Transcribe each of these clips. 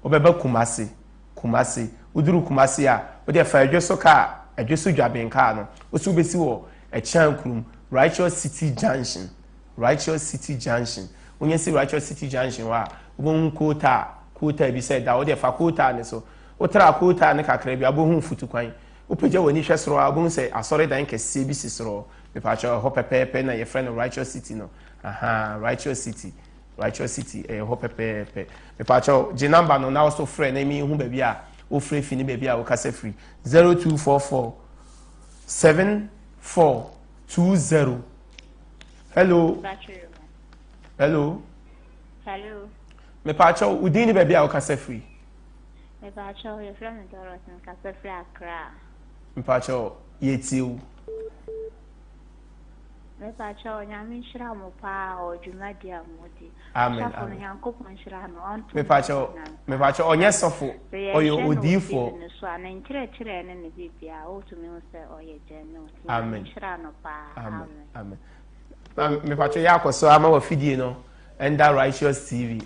obeba kumase uduru kumase a ode fa adweso ka adweso dwaben ka no osu besi wo Echiankurum Righteous City Junction onye si Righteous City Junction wa ubon kota bi say da ode fa kota ne so utra kota ne kakra bi abohu futu kwan upeje woni hwesoro abon say asore dan kese bi sisoro me pa cho ho pepepe na ye friend Righteous City no Righteous City ho pepepe me pa cho je number no na also friend na mi hu ba bi a o free fini ba bi a o kase free 0244 7420. Hello. Me pacho udini baby a o kase free. Me pacho your friend Dorothy kase free Accra. Me pacho yetiu. Me pacho nyame shira mo pa o dwumadi amodi. Amen. Yankopon shira no on. Me pacho onye sofo oyo odifo. So na nkyerɛkyerɛ ne ne bibia o to me say oye jeno. Amen. Shira no pa. Amen. Me pacho ya akoso ama wa fidie no. Enda Righteous TV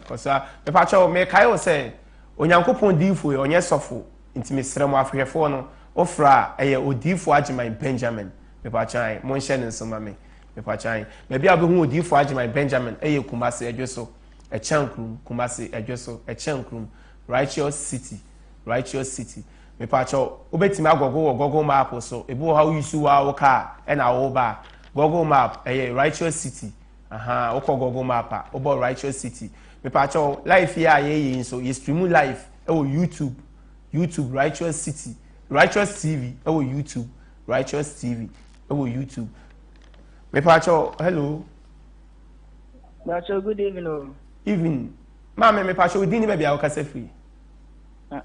koso me pacho me kai o say onyankopon difo onye sofo ntimi srem afhwefo no ofra eye odifo Ajiman Benjamin me pacho ai mon hye ne nsoma me pacho ai me bia behu odifo Ajiman Benjamin eye Kumase Edweso Echiankurum Kumase Edweso Echiankurum Righteous City me pacho obetimi agogo wo Google map so ebu how you su wa wo car e na wo ba Google map eye Righteous City oko Google map obo Righteous City me pacho live here ye so you stream live YouTube Righteous City Righteous TV YouTube Righteous TV YouTube me pacho hello pacho good evening mama me pacho udini be bia o kase free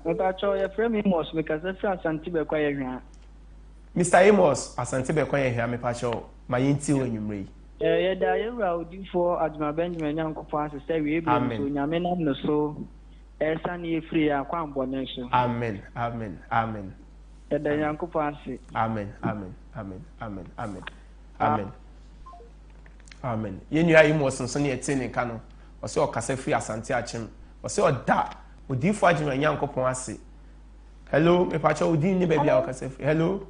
me pacho your friend Amos me kase free Asante be kwa ye hwa Mr. Amos Asante be kwa ye hwa me pacho mayenti wanyumre da yewra odifo Ajiman Benjamin Yankopon say we be so nyame nam no so esa na free akwa mbone so amen da Yankopon say amen yenu ayi mo sonso ne etene ka no o se o kasa free Asante achim o se o da odifo Ajiman Yankopon ase hello me pacha odin ni baby a o kasa free hello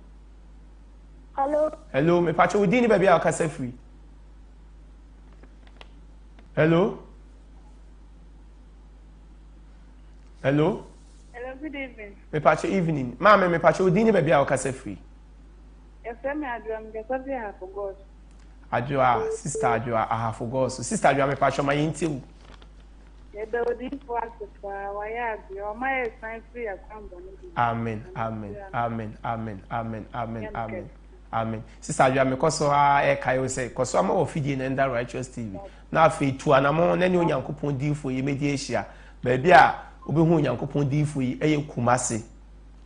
me pacha odin ni baby a o kasa free Hello, good evening. Me pacho evening. Mama, me pacho udini baby a kase free. Your friend Adwa, me kase ha for God. Adwa, sister Adwa, I have forgot. So sister Adwa me pacho my inti. Ye be odi for asfa, wa ya bi o my sign free akwambo ni. Amen. Sister Adwa me koso e kai say koso ama ofidie na Enda Righteous TV. Na afi tu anamo na ne onyankopon difo ye medi ehia. Ba bia obehu onyankopon difo yi eye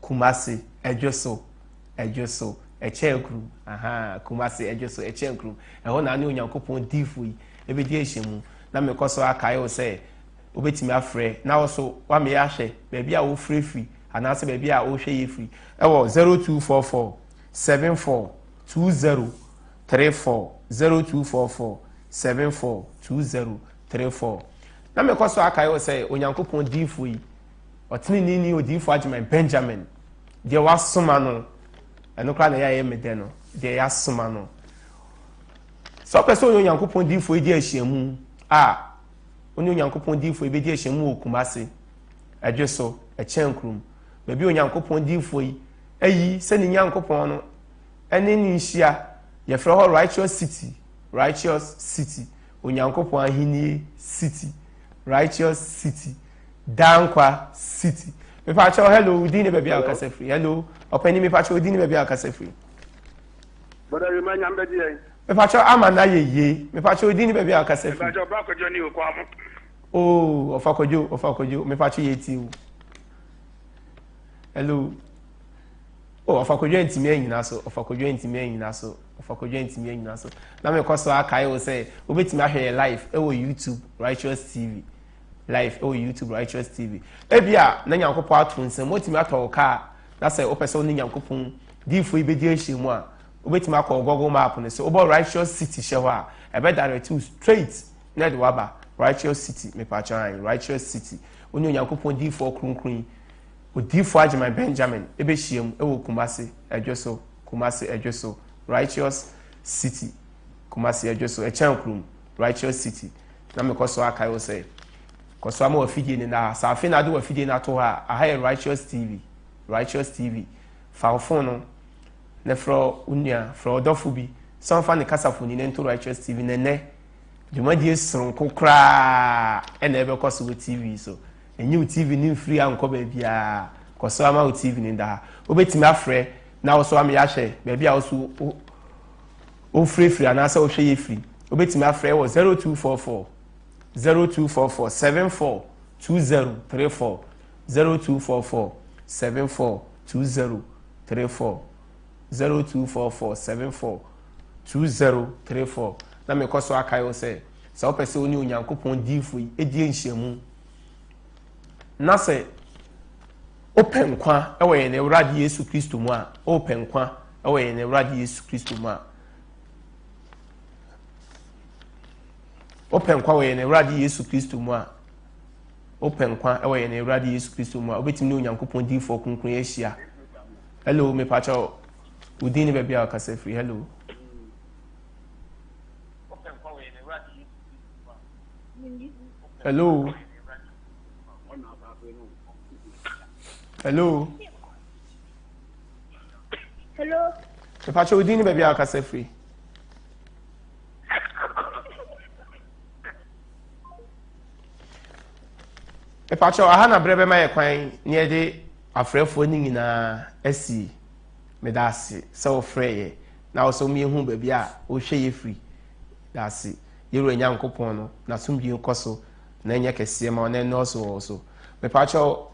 Kumase Edweso Echiankurum Kumase Edweso Echiankurum eho na ne onyankopon difo yi ebedi ehia mu na me koso akai o say obetimi afre na wo so wa me ya hwe ba bia wo free anase ba bia wo hwe ye free ewo 0244 742034 0244 742034 na me koso akai o say onyankopon difo yi otini ni odifo Ajiman Benjamin de wasoma no eno kra na ya me de no de ya soma no so person onyankopon difo yi de ahyiamu onyankopon difo yi be de ahyiamu Kumase Edweso Echiankurum ba bi onyankopon difo yi ayi se ni nyankopon no ene ni nhia ye frɛ ho Righteous City onyankopon ahini city Righteous City Dankwa City me pacho hello udini baby a kase free hello openi me pacho udini baby a kase free boda we manya mbedi yen me pacho amana yeye me pacho udini baby a kase free me pacho ba kojo ni okwa mo ofakojo me pacho yeti o hello ofakojo ntimi anyina so na me koso akai o say obetimi ahwe live YouTube Righteous TV ebia na nyankopon ato nsem otimi atọ ka na say opese oni nyankopon difo ibedi ehyimu a obetimi akọ Google map ne so obo Righteous City hwe a ebe direct straight na de waba Righteous City me pa chan Righteous City oni onyankopɔn difo kronkron odifo agyeman Benjamin ebehyiam ewo Kumasi Edwoso Kumasi Edwoso Righteous City Kumasi Edwoso Echankrum Righteous City na mekoso akai wo say koso ama wafidie ni na sa afi na de wafidie na to ha aha Righteous TV fa phone no ne fro unia fro dofo bi sanfa ne kasafo ni nto Righteous TV ne dwumadie sonko kra ena ebe koso TV so enyi TV ni free anko ba bia koso ama TV ni da obetimi afre na wo so am ya hye ba bia wo so o free anasa wo hwe ye free obetimi afre wo 0244 742034 0244 742034 0244 742034 na me koso akai wo se sa opese oni onyankopon difo yi edie nhyiamu na se open kwa ewe ye ne Awurade Yesu Kristo mu a open kwa ewe ye ne Awurade Yesu Kristo mu a open kwa we ne Awurade Yesu Kristo mu a open kwa ewe ye ne Awurade Yesu Kristo mu a obetimi ne onyankopon difo kronkron ehia hello me pacho udini be bia ka se free hello hello hello Hello. me pacho udini be bia ka se free me pacho aha na brebe ma ye kwan ne de afrefo ni nyina asi me da ase so freye na so mi hu ba bia o hwe ye free da ase yero nyankopon no na sumbi nkoso na enye kese ma na no so me pacho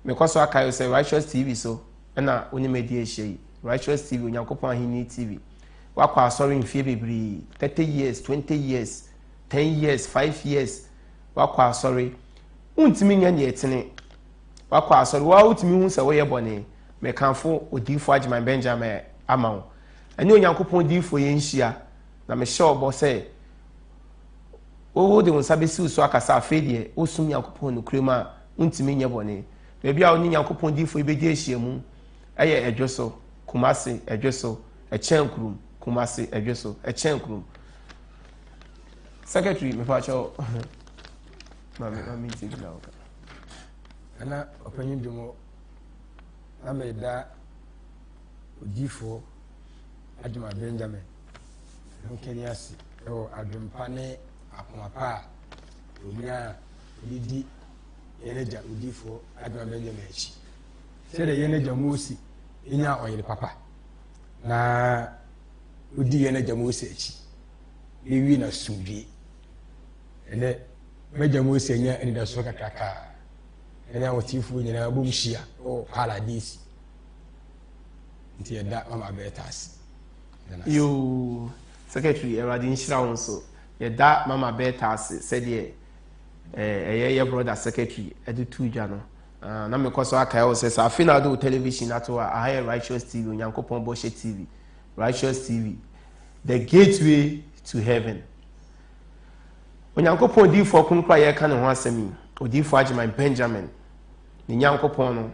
me koso akayo say Righteous TV so na oni media ehye Righteous TV nyankopon ahini TV wakwa asori mfie bebri 30 years 20 years 10 years 5 years wakwa asori untimi nya ne etene wakwa asori wa utimi hu se wo ye bone me kanfo odifo agyeman Benjamin amawo ani onyankopon difo ye nhia na me sure bo say wo de won sabesi so akasa afedie osum nyankopon no krema untimi nya bone bebi a oni nyankopon difo ibedi ehyiamu eye Edwoso Kumasi Edwoso Echankrum Kumasi Edwoso Echankrum secretary me facho mami tigla oka ana opanyin dimo na me da odifo agyeman Benjamin nkeni asi o adwempa ne akomapa onya didi yeneja odifo agyeman Benjamin echi sede yeneja Mosi enya oyire papa na odi yeneja Mosi echi ewi na sumbi ene meja Mosi enya eni da so kakaka enya otifo nyina bomhia o paradise nti eda mama betas yo secretary Eradi nhira won so yeda mama betas said ye brother secretary edu dwa no na me koso akai o se sa fina do television ato a high Righteous TV onyankopon boshe TV Righteous TV the gateway to heaven onyankopon di for kun kwa ye ka ne ho asemi odifo agyeman Benjamin ni nyankopon no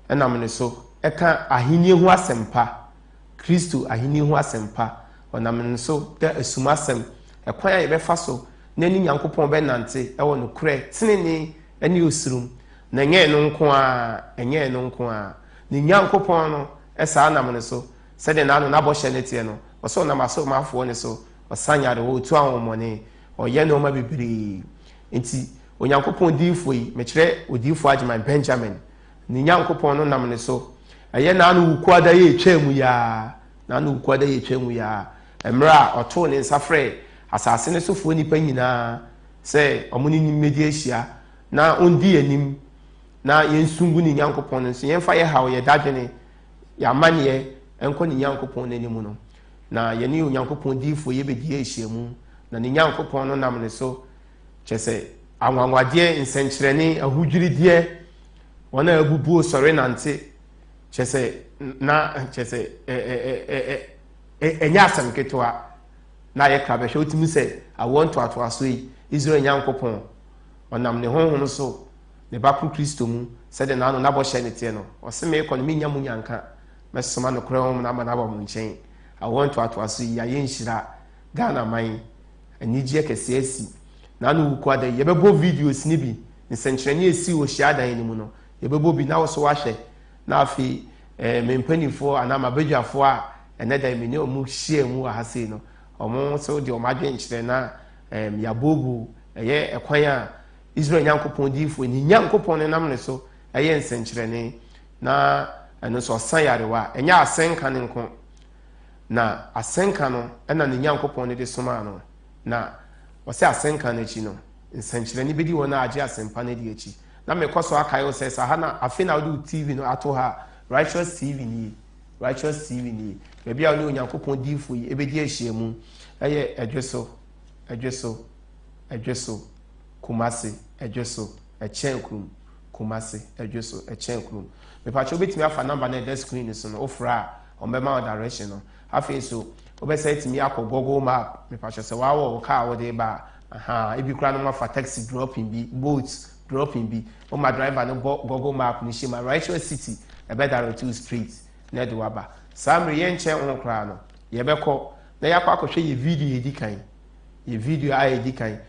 enam ne so eka ahini ho asempa Kristo ahini ho asempa onam ne so da asumasem ekwan ya be fa so na ni nyankopon be nante e wo no kure tinini eni osirum na nye no nko a ni nyankopon no esa anam ne so se de na no na boshe ne tie no oso na maso mafo ne so osanyare wo tu anwomone oye no ma bibiri enti onyankopon difo yi me kire odifo agyeman Benjamin ni nyankopon no nam ne so eye na no wukwada ye twemu ya emra oto ne nsafre asase ne sofo nipa nyina se omuni ni media hia na ondi anim na yensungu ni nyankopon no so yenfa ye hawo ye dadwene ya mane enko ni nyankopon n'anim no na ye ni nyankopon difo ye bedi ehyiamu na ni nyankopon no nam ne so chese anwanwade nsenkyerene ahudwiridie wona abubu osore nante chese enya asem ketwa na ye krabe hwe otimi se I want to aso yi Israel nyankopon onam ne honhom so ne ba ko Kristo mu sɛ de na no na bɔ hyɛ ne tie no ɔse me kɔ no me nya mu nyanka mɛsoma no kora mu na ma na ba mu nkyɛn awon to aso yi ayɛ nhyira Ghana man anigye kɛse asi na no wuku ada yɛbɛbɔ videos ni bi nsɛnkyerɛnne esi wɔ hyia dan ni mu no yɛbɛbɔ bi na wo so wahwɛ na afi mempanifo ana mabadwafo a ɛnɛ da me ne ɔmo hyia mu wɔ ha sei no ɔmo so de ɔmo adwe nkyerɛ na yabogu ɛyɛ ɛkwan a Israel Nyankopɔn difo ni Nyankopɔn ne nam ne so ɛyɛ nsɛnkyerɛnne na ɛno so ɔsan yarewa ɛnyɛ asɛnka ne nko na asɛnka no ɛna ne Nyankopɔn ne de soma no na ɔsɛ asɛnka no akyi no nsɛnkyerɛnne bi di wɔ na agye asɛmpa no di akyi na mekɔ so aka yo sɛ sa ha na afi na wode TV no ato ha Righteous TV ni baabi a ne Onyankopɔn difo yi ebedi ahyia mu ɛyɛ ɛdweso Kumasi ɛdweso ɛkyɛn kurum Kumasi ɛdweso ɛkyɛn kurum mepacho obetimi afa number na the screen so no ofra ɔmbɛma direction no afei so obɛsɛ etimi akɔ Google map mepacho sɛ wawo car wo de ba ebi kura no mafa taxi dropping bi boat dropping bi o ma driver no Google map ni shima Righteous City ebedaro 2 street na de waba samre ye nche on kra no ye bɛkɔ na yakɔ akɔhwɛ ye video edikan ye video a edikan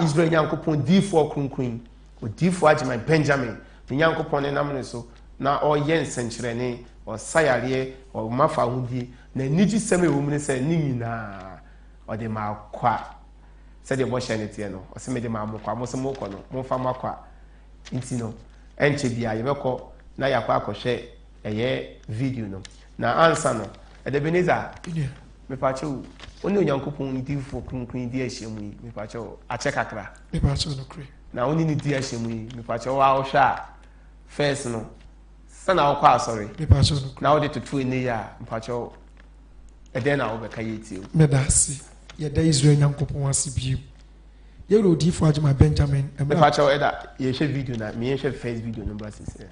Israel Nyankopɔn difo kronkron o difo Agyeman Benjamin Nyankopɔn ne nam ne so na ɔyɛ nsɛnkyerɛnne ɔsayare ɔmafa hodie na nigi sɛm ɛwɔ mu ne sɛ ne nyinaa ɔde ma akwa sɛ de bɔhyɛ ne tie no ɔsɛ me de ma amokwa mo sɛ mo kɔ no mo fa makwa nti no ɛnkyɛ bia yɛbɛkɔ na yakɔ akɔhwɛ ɛyɛ video no na ansa no Ebenezer mepacho oni Onyankopɔn difo kronkron di ahyɛ mu yi mepacho akyɛ kakra mepacho no kre na oni ni di ahyɛ mu yi mepacho wa wo hwɛ first no sana wo kwa sorry mepacho no na wo de tutu ene ya mepacho eden na wo bɛka yɛtie medasi yɛda Israel Nyankopɔn ase bio yɛro difo Agyeman Benjamin mepacho ɛda yɛhwɛ video na me yɛhwɛ first video no bra sisi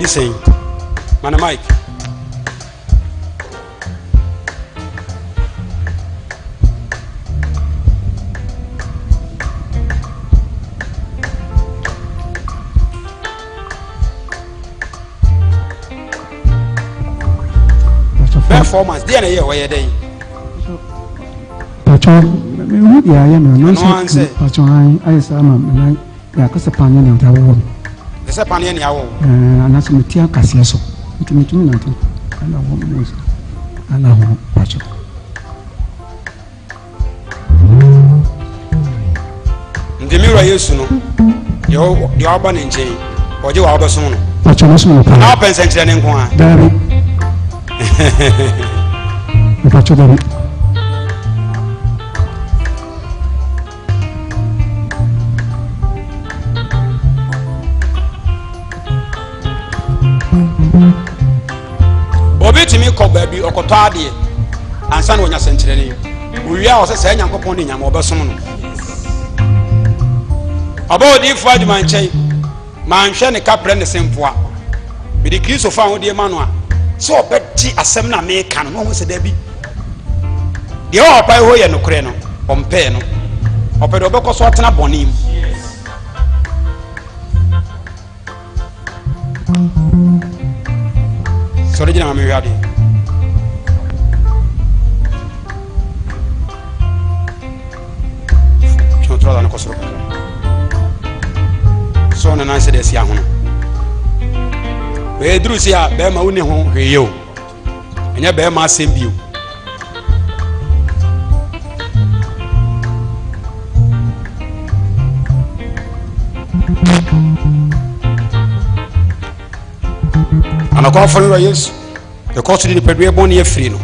Saying, Mana Mike. Performance, dear, where you're day. Patron, I am no answer. Patron, I am a Casapan and Tawon. The Sapanian Yawo, and that's a Matia Cassiaso. It will be nothing. And I won't and I won't patch. The mirror used to know your urban in chain or you are soon. Patronus, now pensent and inquire. Patron. Obetimi kɔ baabi ɔkɔtɔ adeɛ ansa na onya sɛnkyerɛnne owia ɔsɛ sɛ Nyankopɔn ne nyama ɔbɛsom no ɔbɛ odifo Agyeman nkyɛn manhwɛ ne kaprɛ ne sempoa mede Kristo fa ho deɛ ma no a sɛ ɔbɛgye asɛm na meka no na ɔho sɛ da bi deɛ ɔpae hɔ yɛ nokorɛ no ɔmpɛɛ no ɔpɛ de ɔbɛkɔ so ɔtena bɔne mu sɔre gyina ma mehwɛ adeɛ twɛ ɔtɔrɔ da no kɔ soro kakra sɛ ɔne nan sɛ de asi ahono bɛyɛ duru si a bɛrima wo ne ho hwee o ɛnyɛ bɛrima asɛm bio anakɔfo no Yesu yɛkɔ so de nipadua bɔne afiri no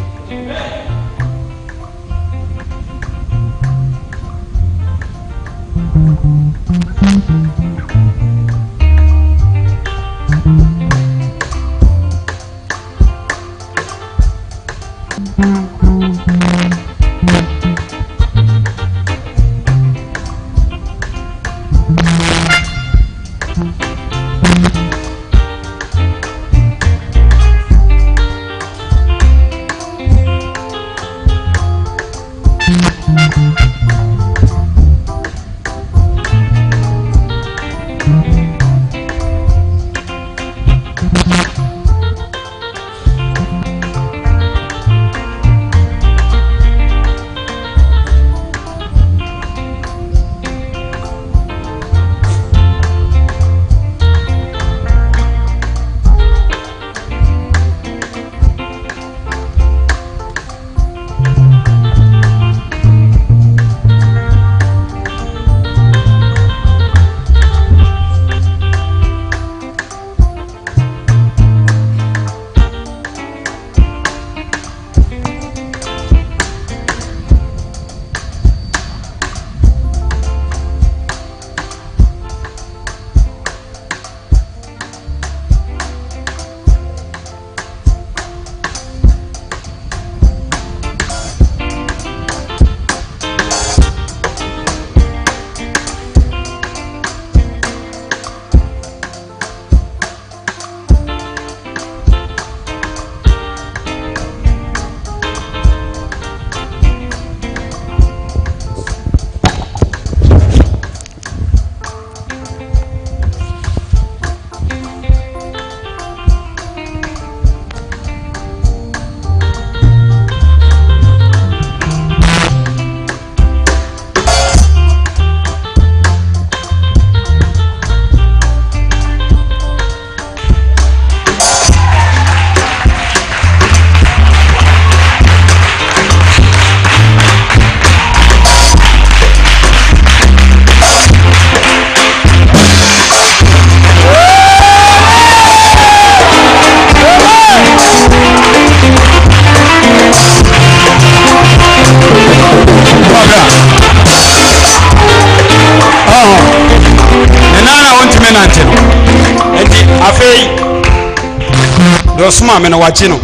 Osuma me no wachi no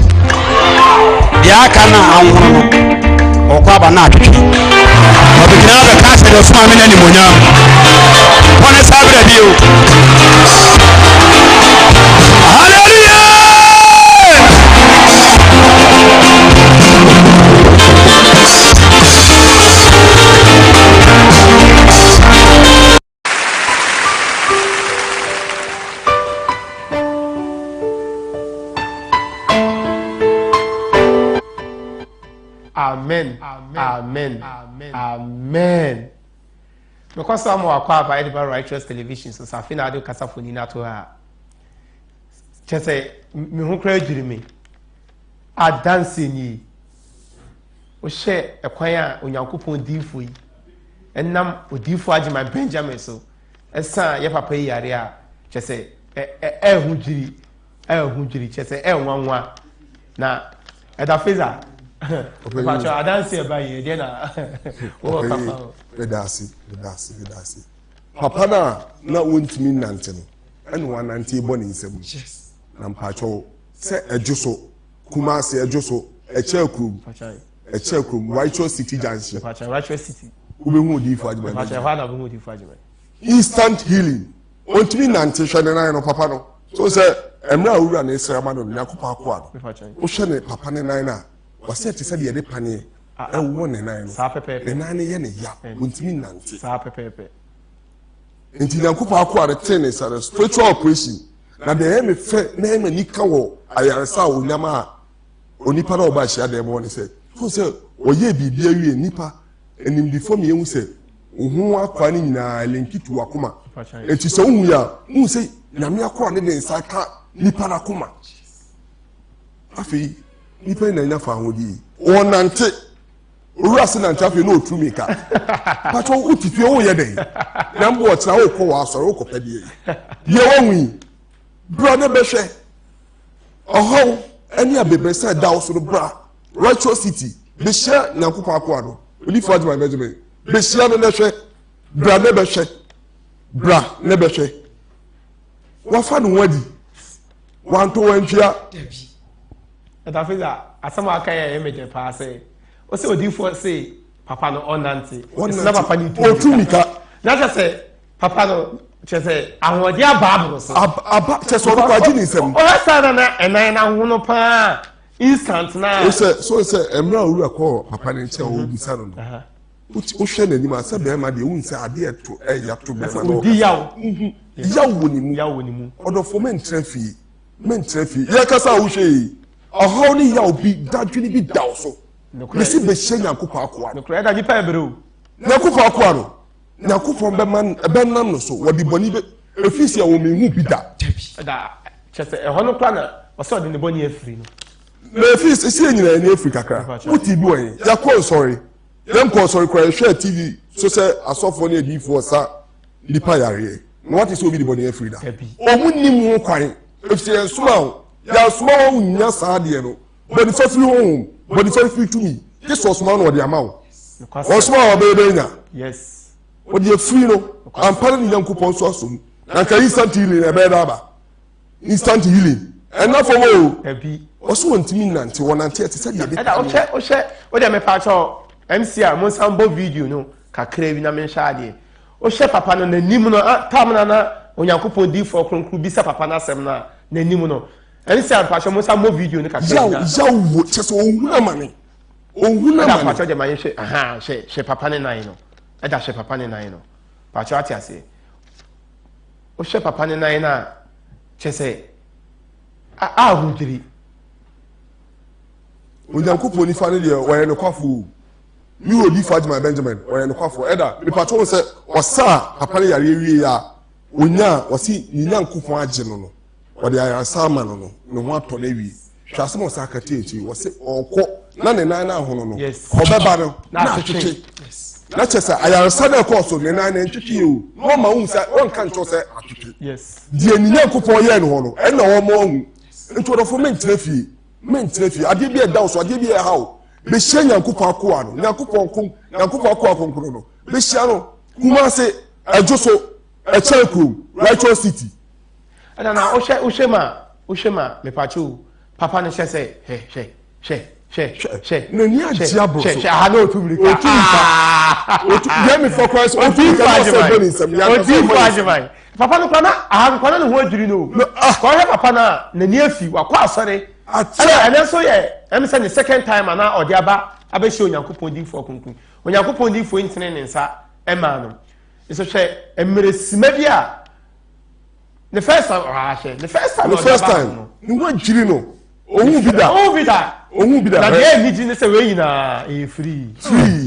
dia aka na anworo no okwa aba na atwe obigina be ka se Osuma me na nimonya wona sabira bio hallelujah Amen. Amen. Amen. Amen. Because some are called by Edinburgh Righteous Television, so Safina Ado Casafoni Nato ha. Just say, me who cried me. A dancing ye. O share a choir on your coupon diffui. And nam o diffuage my Benjamin so. A son, your papa area. Just say, hujiri, just say, one. Now, at a fizzer. Pacho adansi eba ye de na wo papa bedasi papa na wontimi nante no ene wanante bo ne nsem na mpacho se ejuso kuma se ejuso echekrum Righteous City Junction Righteous City ube hu di fu ajima pacho fa na ube hu di fu ajima instant healing wontimi nante hwe na no papa no so se emra awura na esra ma no nyakopa akwa wo hwe ne papa ne nan na wase te se de de pane ewo ne nan no sa pepepe ne nan ne ye ne ya wontimi nante sa pepepe nti nyakopa akwa de tennis and spiritual operation na de me fe na e mani ka wo ayaresa wo nyama onipa na oba hia de mo ne se so se oye bibia wie nipa enim before me hu se ohun akwa ni nyina lenkitu akoma enti se ohun ya hu se nyame akwa ne de nsa ka nipa na akoma afi nipa na nya fa hodi onante urase na ntafe na otumi ka pacho utifie wo ye den na mbo otira wo ko wa asoro wo ko pede ye wonwi bro ne behwe oho ani abebe se da wo so bra Righteous City be share nyankopon akwa do odi for my Benjamin be share no hwe bra ne behwe wa fa no wadi wanto wantwia Atafiza asama akaya emeje pa say o say odi for say papa no onante na papa ni otumi ka na just say papa no chese ahodi ababro so aba chese odo kwaji ni nsem o sa na enan na ho no pa instant na so emra owura ko papa ne nche o bisa no o hwe n'anim asa be ma de o nse ade eto ya to be ma no di yawo yawo ni mu odo fo men trafi ya kasa wo hwe oho ni yawo bi dadwini bi dawo so bisi be hye nyankopɔ akoa no kra da ji pa ebere o nyankopɔ akoa no nyankopɔ be nam no so wodi boni be efisi a wo mehu bi da chese eho no kra na oso de ne boni afiri no na efisi si enyina ni afiri kakra wuti bi won ya call sorry dem call sorry kra share tv so say asofo na edifo sa lipa yare no what is obi the boni afiri da omu nim ho kwan efisi ensuma ya suma wo nya sa de no boni fa firi ho boni fa firi to me Jesus man wo de ama wo osuma wo be be nya yes wo de free no ampare ni yankopon so asom na ka instant healing e be da ba instant healing and na for wo oso ntimi nante wonante ete se de be o de me pa cho MCR mo sambo video no kakra bi na me hwa ade o hye papa no nanim no tam na onyankopon di for kronkru bi se papa na asem na nanim no MCR pa cho mo sambo video no kakra yawo chese ohuna mane pa cho de ma hye aha hye papa ne nan no eda hye papa ne nan no pa cho ati ase o hye papa ne nan na chese ahudiri onyankopon ni fa ne de wo no kwafo mi odi Fajima Benjamin wo no kwafo eda me patron se osa papa ne yare wie ya onya osi nyankopon age no wo de ayasa ma no ho ato na wi hwase mo sa kate echi wo se okọ na ne nan na hono no obeba no na twetwe na chese ayasa na course ne nan na twetwe o no ma hu se won kan cho se atwetwe yes die nyankopon ye no hono e na wo mo hu nti wo fo mentre fie ade bi e dawo so ade bi e hawo be hye nyankopon akoa no nyankopon akoa konkoro no be hye no kuma se ajoso e cheku righteous city na o shema me pacho papa no hye no ni agia bro so ha no otumrika otu dem me for Christ Fajima papa no kana no ho adwiri no ko he papa na ni afi wakọ asore and so yeah I'm saying the second time and now odiaba abeshi onyankopon di for kunkun onyankopon di for intene ne nsa ema no so hwe emresima bia the first time ni wan jiri no ohun bi da na dey ni jini se we yina e free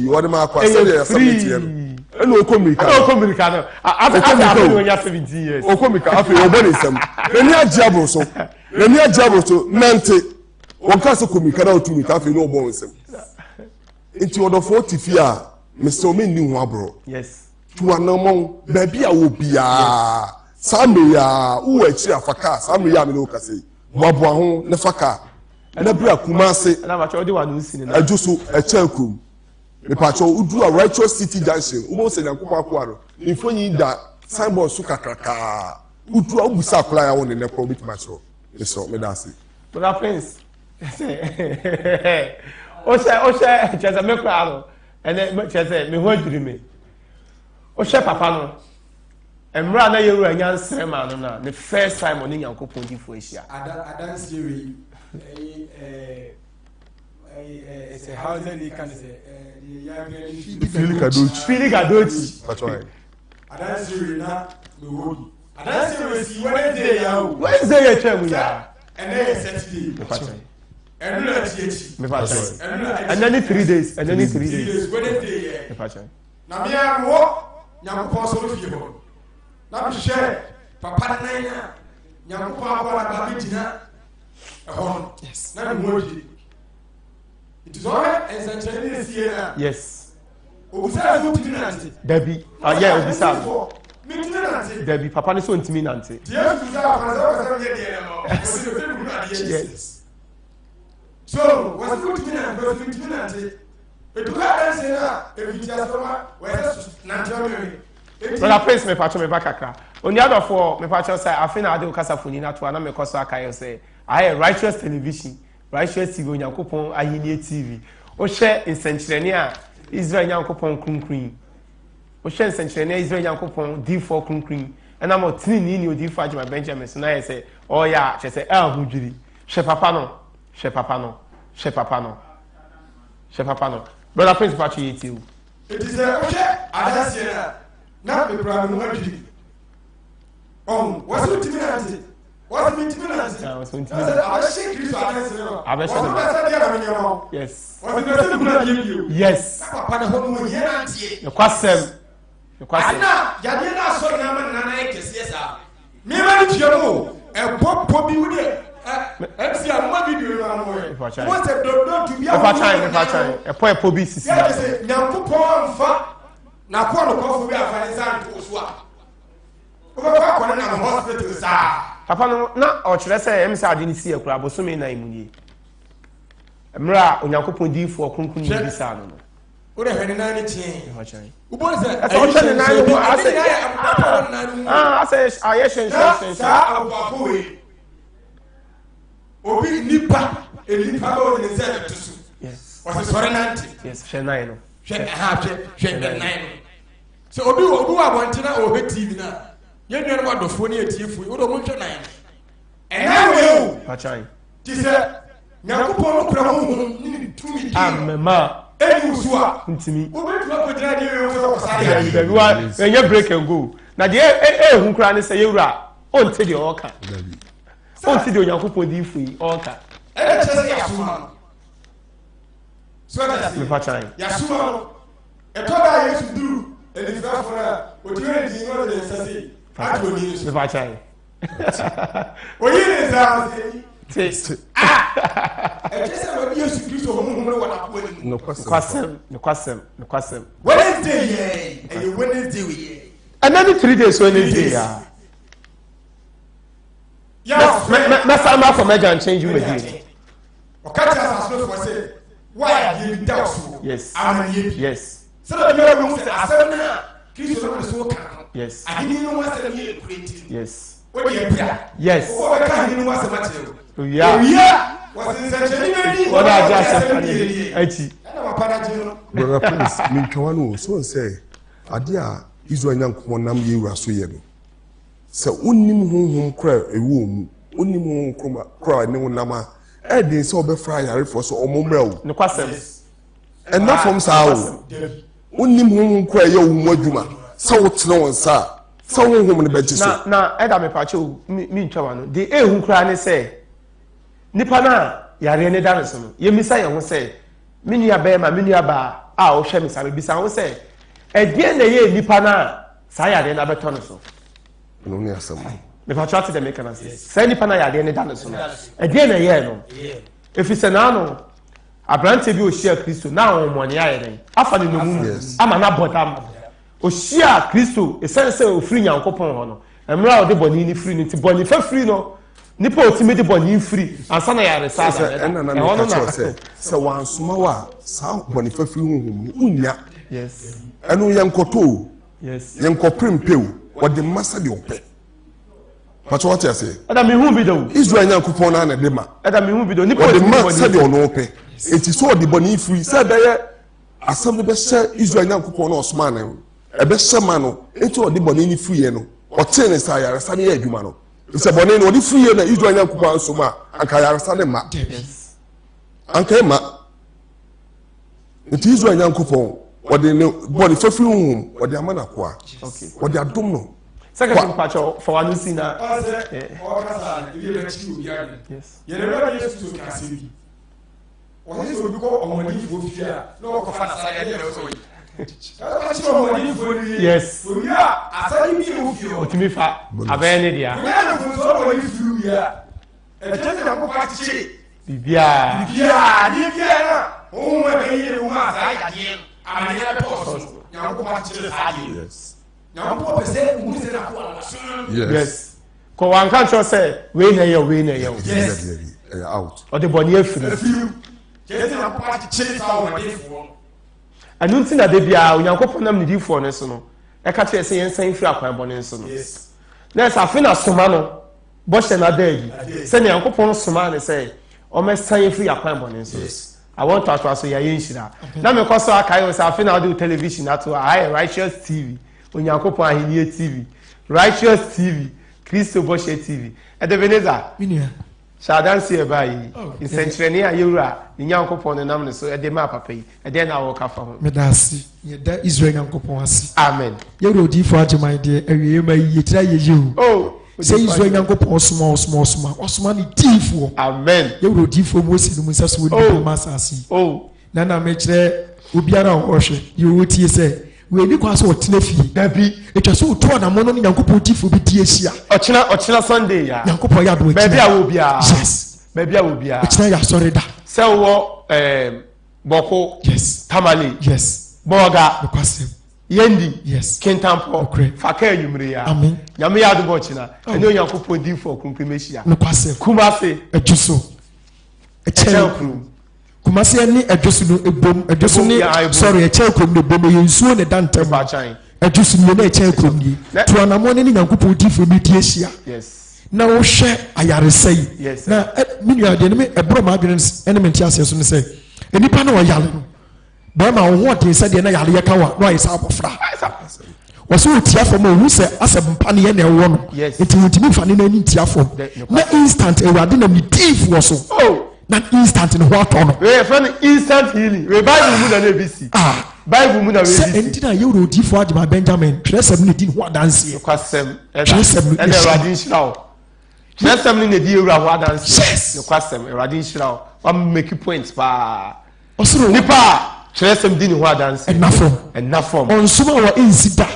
what am I say there submit no eno okomrika no after onya 17 years okomrika afi obere nsem eni agiabo so nante wonka se komrika na otumrika afi no obo nsem enti odofo tifia Mr. Omeni ho abro yes tu anamon ba bia wo bia sameya wo achi afaka sameya me no kase boaboa ho ne faka na bra kumase na ma cho de wa no sini na ajuso echa kum me pacho udu a righteous city junction ubo se nyankopon akwaro infonyi da signboard su kakaka udu a ubusa akula ya won ne pro bit macho eso me da se brother prince o se cheza me kwa no ene cheza me ho adwiri me o se papa no emra na yeru anya nsere ma no na the first time on nyankopon di fo ehia adanse we it's a house and you can say Fili Gadochi. That's right. Adanse we na me wogi. Adanse we si Wednesday ya chemu ya. And then Saturday. And then me pacha. And then 3 days. Wednesday. Me pacha. Na me awo nyankopon so fie ho. Na me share papa na na nyankopon akwa ba gina. Yes. Na me wogi. It is alright and Saturday here. Yes. Obisa so tinante. Debbie. Yeah, obisa. Me tinante. Debbie papa ni so ntimi nante. Yes, you are yes. So, was good tinante. But you can't say that if you just was not Brother Prince me pacho me bakaka. On the other for me pacho say afina ade okasa funi na to na me koso akayo say I righteous television. Righteous TV Onyankopon Ahinie TV. O share nsenkyerene a Israel Nyankopon Krunkrin. o hwɛ nsɛnkyerɛnne Israel Nyankopɔn D4 Kunkun ɛna ma ɔtini ni odi fa Adwuma Benjamin so na yɛ sɛ ɔyɛ a kyɛ sɛ ɛho dwiri hwɛ papa no hwɛ papa no hwɛ papa no hwɛ papa no brother Prince Patrick yɛ tie o it is a hwɛ adaseɛ na bebra no adwiri wɔsɛ ntimi nante wɔsɛ ntimi nante wɔsɛ ntimi nante abɛhyɛ Kristo adanseɛ no abɛhyɛ no wɔsɛ deɛ na menyɛ yes wɔsɛ bɛsɛ bibula deɛ bio yes papa ne ho no yɛ nanteɛ nokwasɛm ana yadeɛ no asɔre na ama nana yɛ kɛseɛ saa mema no tua mu ɛbɔbɔ bi wo deɛ ɛti a mma video no ano yɛ wọ́n sɛ dɔdɔ tu bi a ɛpɔ bi sisi yɛ sɛ Nyankopɔn mfa n'akɔ no kɔfo bi afa ne nsa nto so a wobɛkɔ akɔ no nam hospital saa papa no na ɔkyerɛ sɛ ɛm sɛ ade no si akura abosome na mu nie mmerɛ a Onyankopɔn diifoɔ kronkron ne bi saa no no wode hwɛ ne nan ne teɛ wobɔ sɛ ɛsɛ ɔhwɛ ne nan no asɛ ayɛ hyɛnhyɛnhyɛn saa aboafo wei obi nipa bɛ wɔ ne nsa ɛto so ɔsɛ sɔre nante hwɛ nan no hwɛ nan no sɛ obi wɔ abɔntena ɔhwɛ TV no a yɛn nua no adɔfoɔ ne yɛtiefoɔ wode ɔmo nhwɛ nan no ɛnan wei o nti sɛ Nyankopɔn no kura honhom ne tumi amema ɛni so a ntimi wobɛtumi akɔgyina deɛ wei wɔ sɛ ɛnyɛ break and go na deɛ ɛhu koraa ne sɛ yɛwura ɔnte deɛ ɔɔka ɔnte deɛ Onyankopɔn diifo yi ɔɔka ɛnɛ kyerɛ sɛ yɛasoma no so ɛdɛ yɛasoma no ɛtɔ da Yesu duru anifirafo no a ɔtumi adi no ɔde nsa se ato oni so mefakyɛn oyi ne nsa ase ɛkyɛ sɛ wɔde Yesu Kristo honhom no wɔ n'akoa ni nokwasɛm Wednesday yɛ ɛyɛ Wednesday yɛ ɛnɛ ne 3 days Wednesday ya mɛsa ma afɔ mɛgya nkyɛn dwumadie ɔka kyerɛ asasorofoɔ sɛ woayɛ adeɛ bi da so yes amanneɛ bi yes sɛdeɛ bɛyɛ bɛhu sɛ asɛm no a Kristo no so woka no yes ahenni no ho asɛm yɛ kura nti yes wode yɛbra yes wɔbɛka ahenni no ho asɛm akyerɛ wo owia wɔse nsɛnkyɛnne bɛdi wɔde agye asɛm akyi ɛna wapa no agye no brother Prince mentwawa no so sɛ adeɛ a Israel Nyankopɔn nam yɛwura so yɛ no sɛ wonnim honhom kora ɛwɔ mu wonnim honhom kora ne wo nam a ɛden sɛ wobɛfra ayarefoɔ sɛ ɔmo mmra wo nokwasɛm ɛna fam saa wo wonnim honhom kora ɛyɛ wo mu adwuma sɛ wotena wo nsa a sɛ honhom no bɛgye so na ɛda mepakyɛ wo mentwawa no de ɛhu koraa ne sɛ nipa no a yareɛ ne da no so no yɛmmisa yɛn ho sɛ me nua bɛrima me nua baa a wohwɛ me sa mebisa ho sɛ ɛdeɛ na ɛyɛ nipa no a saa yareɛ no abɛtɔ no so no ne asɛm mepakyɛ ate dɛ meka no sɛ saa nipa no a yareɛ ne da no so no ɛdeɛ na ɛyɛɛ no ɛfiri sɛ naano aberanteɛ bi ɔhyia Kristo na ahommɔne ayɛ dɛn afa ne nomu mu ama no abɔ dam ɔhyia Kristo ɛsiane sɛ ɔfiri Nyankopɔn hɔ no mmerɛ a ɔde bɔne no firi no nti bɔne fa firi no nipa otimi de bɔne firi ansa na yaresa da ɛna na meka kyerɛ sɛ wansoma wo a saa bɔne fa firi honhom no wonya ɛno yɛnkɔtɔ yɛnkɔprempɛw wɔde masa de ɔpɛ pakyɛ wate ase ɛda mehu bi do Israel Nyankopɔn na de ma ɛda mehu bi do nipa wɔde ma sɛdeɛ ɔno ɔpɛ eti so ɔde bɔne firi sɛ ɛbɛyɛ asɛm no bɛhyɛ Israel Nyankopɔn na ɔsoma no ɛbɛhyɛ ma no eti ɔde bɔne no firi no ɔtee ne sa yaresa ne yɛ adwuma no sɛ bɔne no ɔde firi na Israel Nyankopɔn asoma anka yaresa ne ma anka ma nti Israel Nyankopɔn wɔde ne bɔne fafiri honhom wɔde ama na koa wɔde adom no second patch for one see na ɔkasa yɛ bɛkyi obiara yɛrɛ Yesu ka asɛm bi ɔsɛ sɛ obi kɔ ɔmɔdenfoɔ fie a na ɔkɔfa nasadeɛ ne ɛwɔ sɛ ɔyi ɛkɔkye ɔmɔdenfoɔ no yie yes obi a asade bi ne wo fie ɔtumi fa abɛyɛ ne deɛ obi a ne mfomso ɔmɔden firi wie a ɛkyɛ sɛ Nyankopɔn akyekyere biribiaa adeɛ biara na ɔhom ɛbɛyɛ ne wo ma saa yadeɛ amanneɛ bɛtɔɔ so Nyankopɔn akyekyere saa adeɛ Nyankopɔn pɛ sɛ wohu sɛ na koa no yes kɔ wanka nkyerɛ sɛ wei na ɛyɛ wei na ɛyɛ ɔde bɔne afiri ɛno nti na da biara Onyankopɔn nam ne diifoɔ no so no ɛka kyerɛ sɛ yɛnsan firi akwan bɔne so no na ɛsɛ afe na soma no bɔhyɛ no ada adi sɛne Nyankopɔn soma ne sɛ ɔmɛsan firi akwan bɔne so I want to ask you yinshira na me koso akai o sa na do television ato I Righteous TV onyankopon ahenie TV Righteous TV Christo Boshe TV Edebeneza minia shadansi e bayi insentrene a yewura nyankopon no nam ne so ede ma papa yi ede na wo kafa ho medasi yeda Israel nyankopon asi amen yewura odifo ajeman de awie ma yi tira yeju oh say Israel nyankopon osuma ni tifo amen yewura odifo Moses no musa so wodi masasi oh na me kire obiara ohwe yewu tie say we ni kwa so otena fie dabi etwa so to na mo no nyankopon tifo bi tie hia ochina Sunday ya nyankopon ya do baby a wo bia yes baby a wo bia ochina ya sorry da se wo boko yes tamale yes boga bekwasem yendi yes kintampo okay faka enyumre ya amen nyame ya do bochina ene onyankopon di for kunkumeshia bekwasem kumase ejuso echekru kumase ni ejuso no ebom ejuso ni sorry echekru no ebom yensuo ne dantem ba chan ejuso ni na echekru ni to anamo ne nyankopon di for mi die hia yes na wo hwe ayaresai yes na minua de ne me ebro ma adwene ene menti aseso ne se enipa na oyale no ba ma wo hote se de na yale ye ka wa no ayesa abofra waso otia fom o hu se asebmpa ne ye na ewo no enti wotimi fa ne na ni tia fom na instant ewade na mi thief wo so na instant no ho ato no we fa instant healing we bible mu na na bc bible mu na we se enti na yewro odifo Ajima Benjamin tresem ne din ho adanse kwasem tresem ene radin shirawo tresem ne di yewro ho adanse kwasem radin shirawo am make point pa osoro nipa tresem din ho adanse enafom onsuma wa insida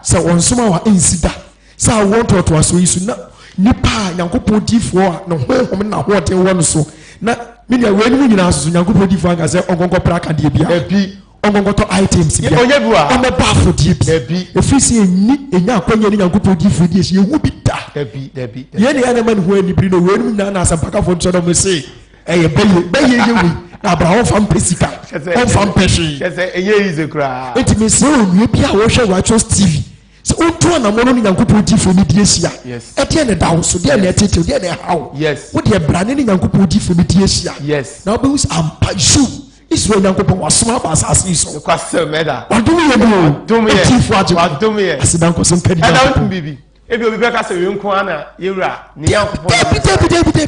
se onsuma wa insida sa wonto to aso yisu na nipa nyankopon difo a no honhom na hote won so na minia we ni nyina so nyankopon difo anga se ongongo praka de bia ebi ongongo to items bia onye bua o me bafo de bia ebi efisi enyi enya akwanya ni nyankopon difo de se ewu bi da ebi ye ne ya man ho ani biri no we ni nyina na asempaka fo nso no me se eye beye yewi na abraham fam pesika on fam peshi chese eye ize kra enti me se onue bia wo hwe Righteous TV so onto na mo no nyankopon difo ni die hia ete ne dawo so de na etete de na hawo wo de brane ni nyankopon difo ni die hia na obi us ampa ju Israel nyankopon wasoma ba asase so kwasem meda wadumi ye no dumi ye difo Ajima wadumi ye asidan ko sem kadi na bibi ebi obi beka se we nko ana yewura ni yankopon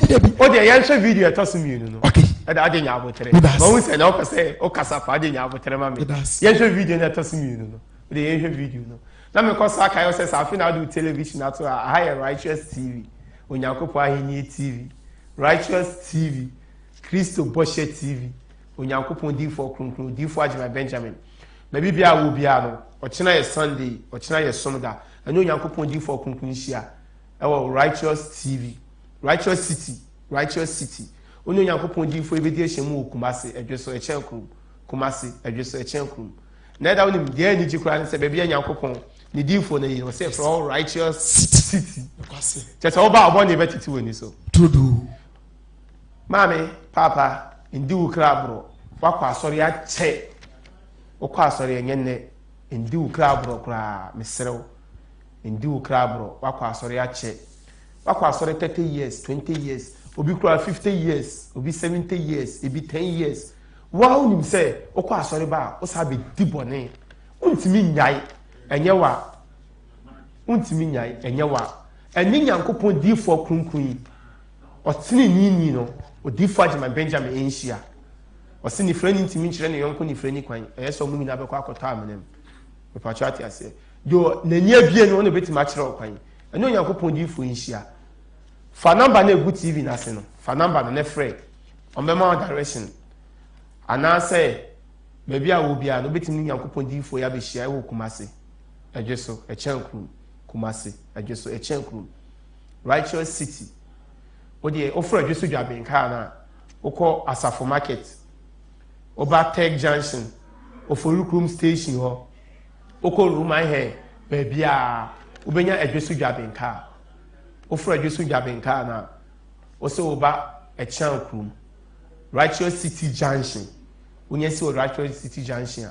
debi o de yenhwe video etoso mienu no okay ada ade nya abotere ma hu se na o kase o kasa fa ade nya abotere ma me yenhwe video na etoso mienu no o de yenhwe video no na me kosa kai o se sa afi na do television ato a higher Righteous TV onyankopon ahenie TV Righteous TV Christo Boshe TV onyankopon di for kronkron di for Ajima Benjamin maybe bia wo bia no ochina ye Sunday ochina ye Sonda eno onyankopon di for kronkron hia ewo Righteous TV Righteous City onu onyankopon di for ebedi ehemu okumase edweso echenkrum kumase edweso echenkrum na da wonim de ani jikura ne se bia bia onyankopon ni di for na ye say for all Righteous City just oba obo ne betiti woni so tudu mami papa ndi ukrabro wakwa asori ya che okwa asori enye ndi ukrabro kra mesrew ndi ukrabro wakwa asori ya che wakwa asori 30 years 20 years obi kra 50 years obi 70 years obi 10 years wa unim se okwa asori ba o sabe dibone untimi nyai enye wa eni nyankopon di for kunkun otini nini no odifo Ajima Benjamin enhia osi ni freni ntimi nkyere ne yonko ni freni kwan eyeso mu nyina bekọ akọtọ amenem me pacho ati ase yo nani abie no no beti ma kyerɛ kwan eno Nyankopon difo enhia fa number na egu TV na se no fa number no ne frɛ on be ma direction ana say baby a wo bia no beti ni Nyankopon difo ya be hia wo Kumase edweso echenkru Kumase edweso echenkru Righteous City odi ofro edweso dwaben ka na ukọ Asafo Market oba Tech Junction Oforukrum Station ho ukọ Roman here baby a ubenya edweso dwaben ka ofro edweso dwaben ka na ose oba echankrum Righteous City Junction unyesi o Righteous City Junction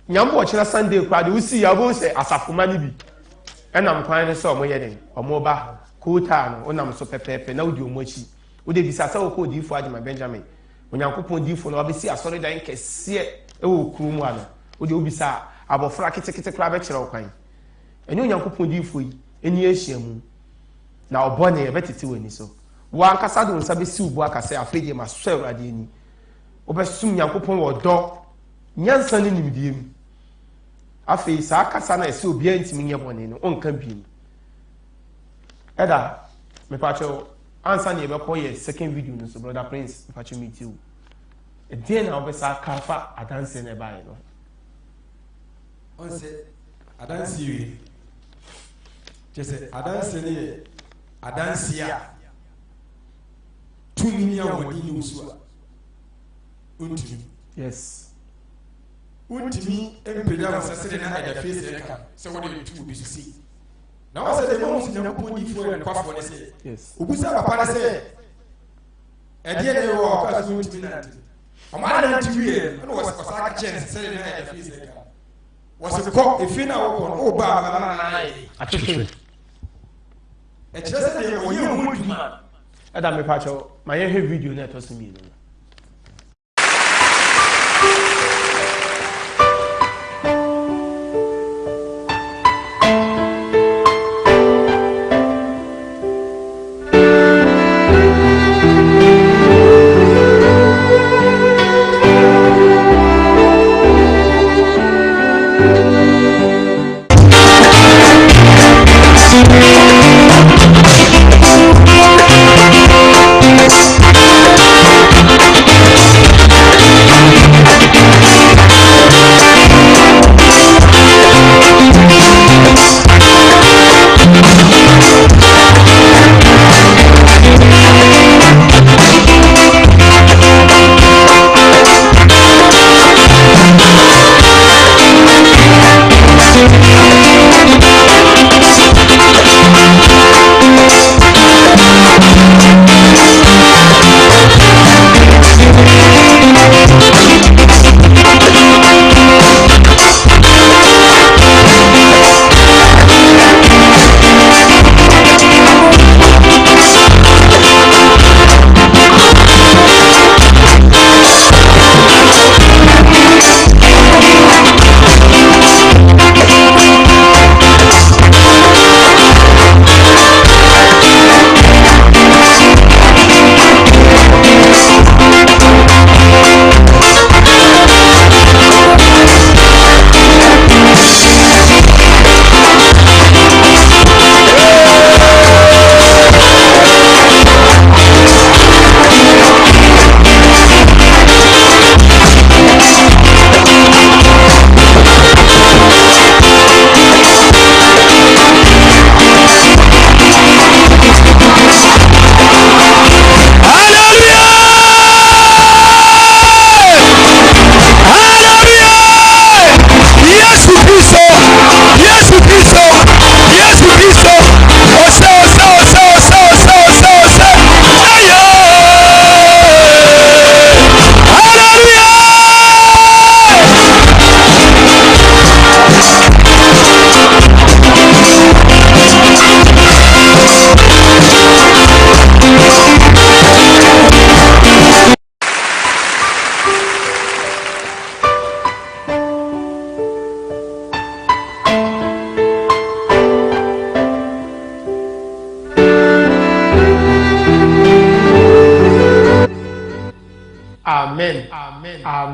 nyambo ochina Sunday kwa de usi ya bo se Asafo mani bi enam kwan ne se omo yeden omo ba kota no onam so pepepe na odi omochi odi bisasa wo ko di fu Ajima Benjamin onyankopɔn diifo na wabɛsi asɔre dan kɛseɛ ɛwɔ kurom ano wode wobisa abɔfra ketekete koraa bɛkyerɛ wo kwan ɛne onyankopɔn diifo yi ɛni ahyia mu na ɔbɔne yɛbɛtete w'ani so wankasa de wo nsa bɛsi wo bu akasɛ afei deɛ masɔ awurade ani wobɛsom nyankopɔn wɔ dɔ nyansa ne nimdeɛ mu afei saa kasa na ɛsɛ obiara ntimi nyɛ bɔne no ɔnka biem ɛda mepakyɛw ansa ne yɛbɛkɔ yɛ second video no so brother prince mepakyɛw metie wo ɛdeɛ na wobɛsa kafa adanseɛ no ɛbaeɛ no ɔnsɛ adanseɛ wie kyɛ sɛ adanseɛ no yɛ adanseɛ a tumi ne ahoɔden ne wo so a wontumi yes wontumi mpagya wo sɛ sɛde na ɛda fie sɛ ɛka sɛ wode tu obi so sei na wɔ sɛ de ma wo so nyankopɔn difoɔ yɛ nokwafoɔ ne sɛ obusa papa no sɛ ɛdeɛ ne wɔ ɔka so wontumi nante ɔma nante wie ɛne wɔsaa kyɛ ne sɛde na ɛda fie sɛ ɛka wɔse kɔ ɛfie no a wokɔ no wobaa mamananayɛ atwetwe ɛkyerɛ sɛ deɛ ɔyɛ ho adwuma ɛda mepakyɛw ma yɛhwɛ video no ɛtɔ so mmienu no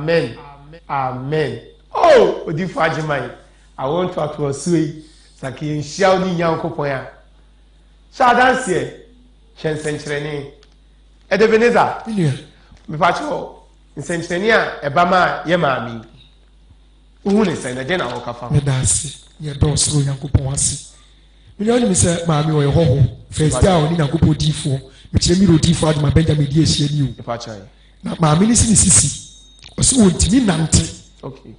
amen amen oh odifo agyeman awon to ato so yi sake yenhyia wo ni nyankopon a sha adanse hye nsenkyerene Edebeneza me pacho nsenkyerene a ebama ye maami uhu ne sen na de na wo kafa me dase ye do so nyankopon ase me nyoni me se maami wo ye hoho first day oni nyankopon difo me kire mi rodifo aduma Benjamin die ehia ni o pacho na maami ni sisi osi wontimi nante okay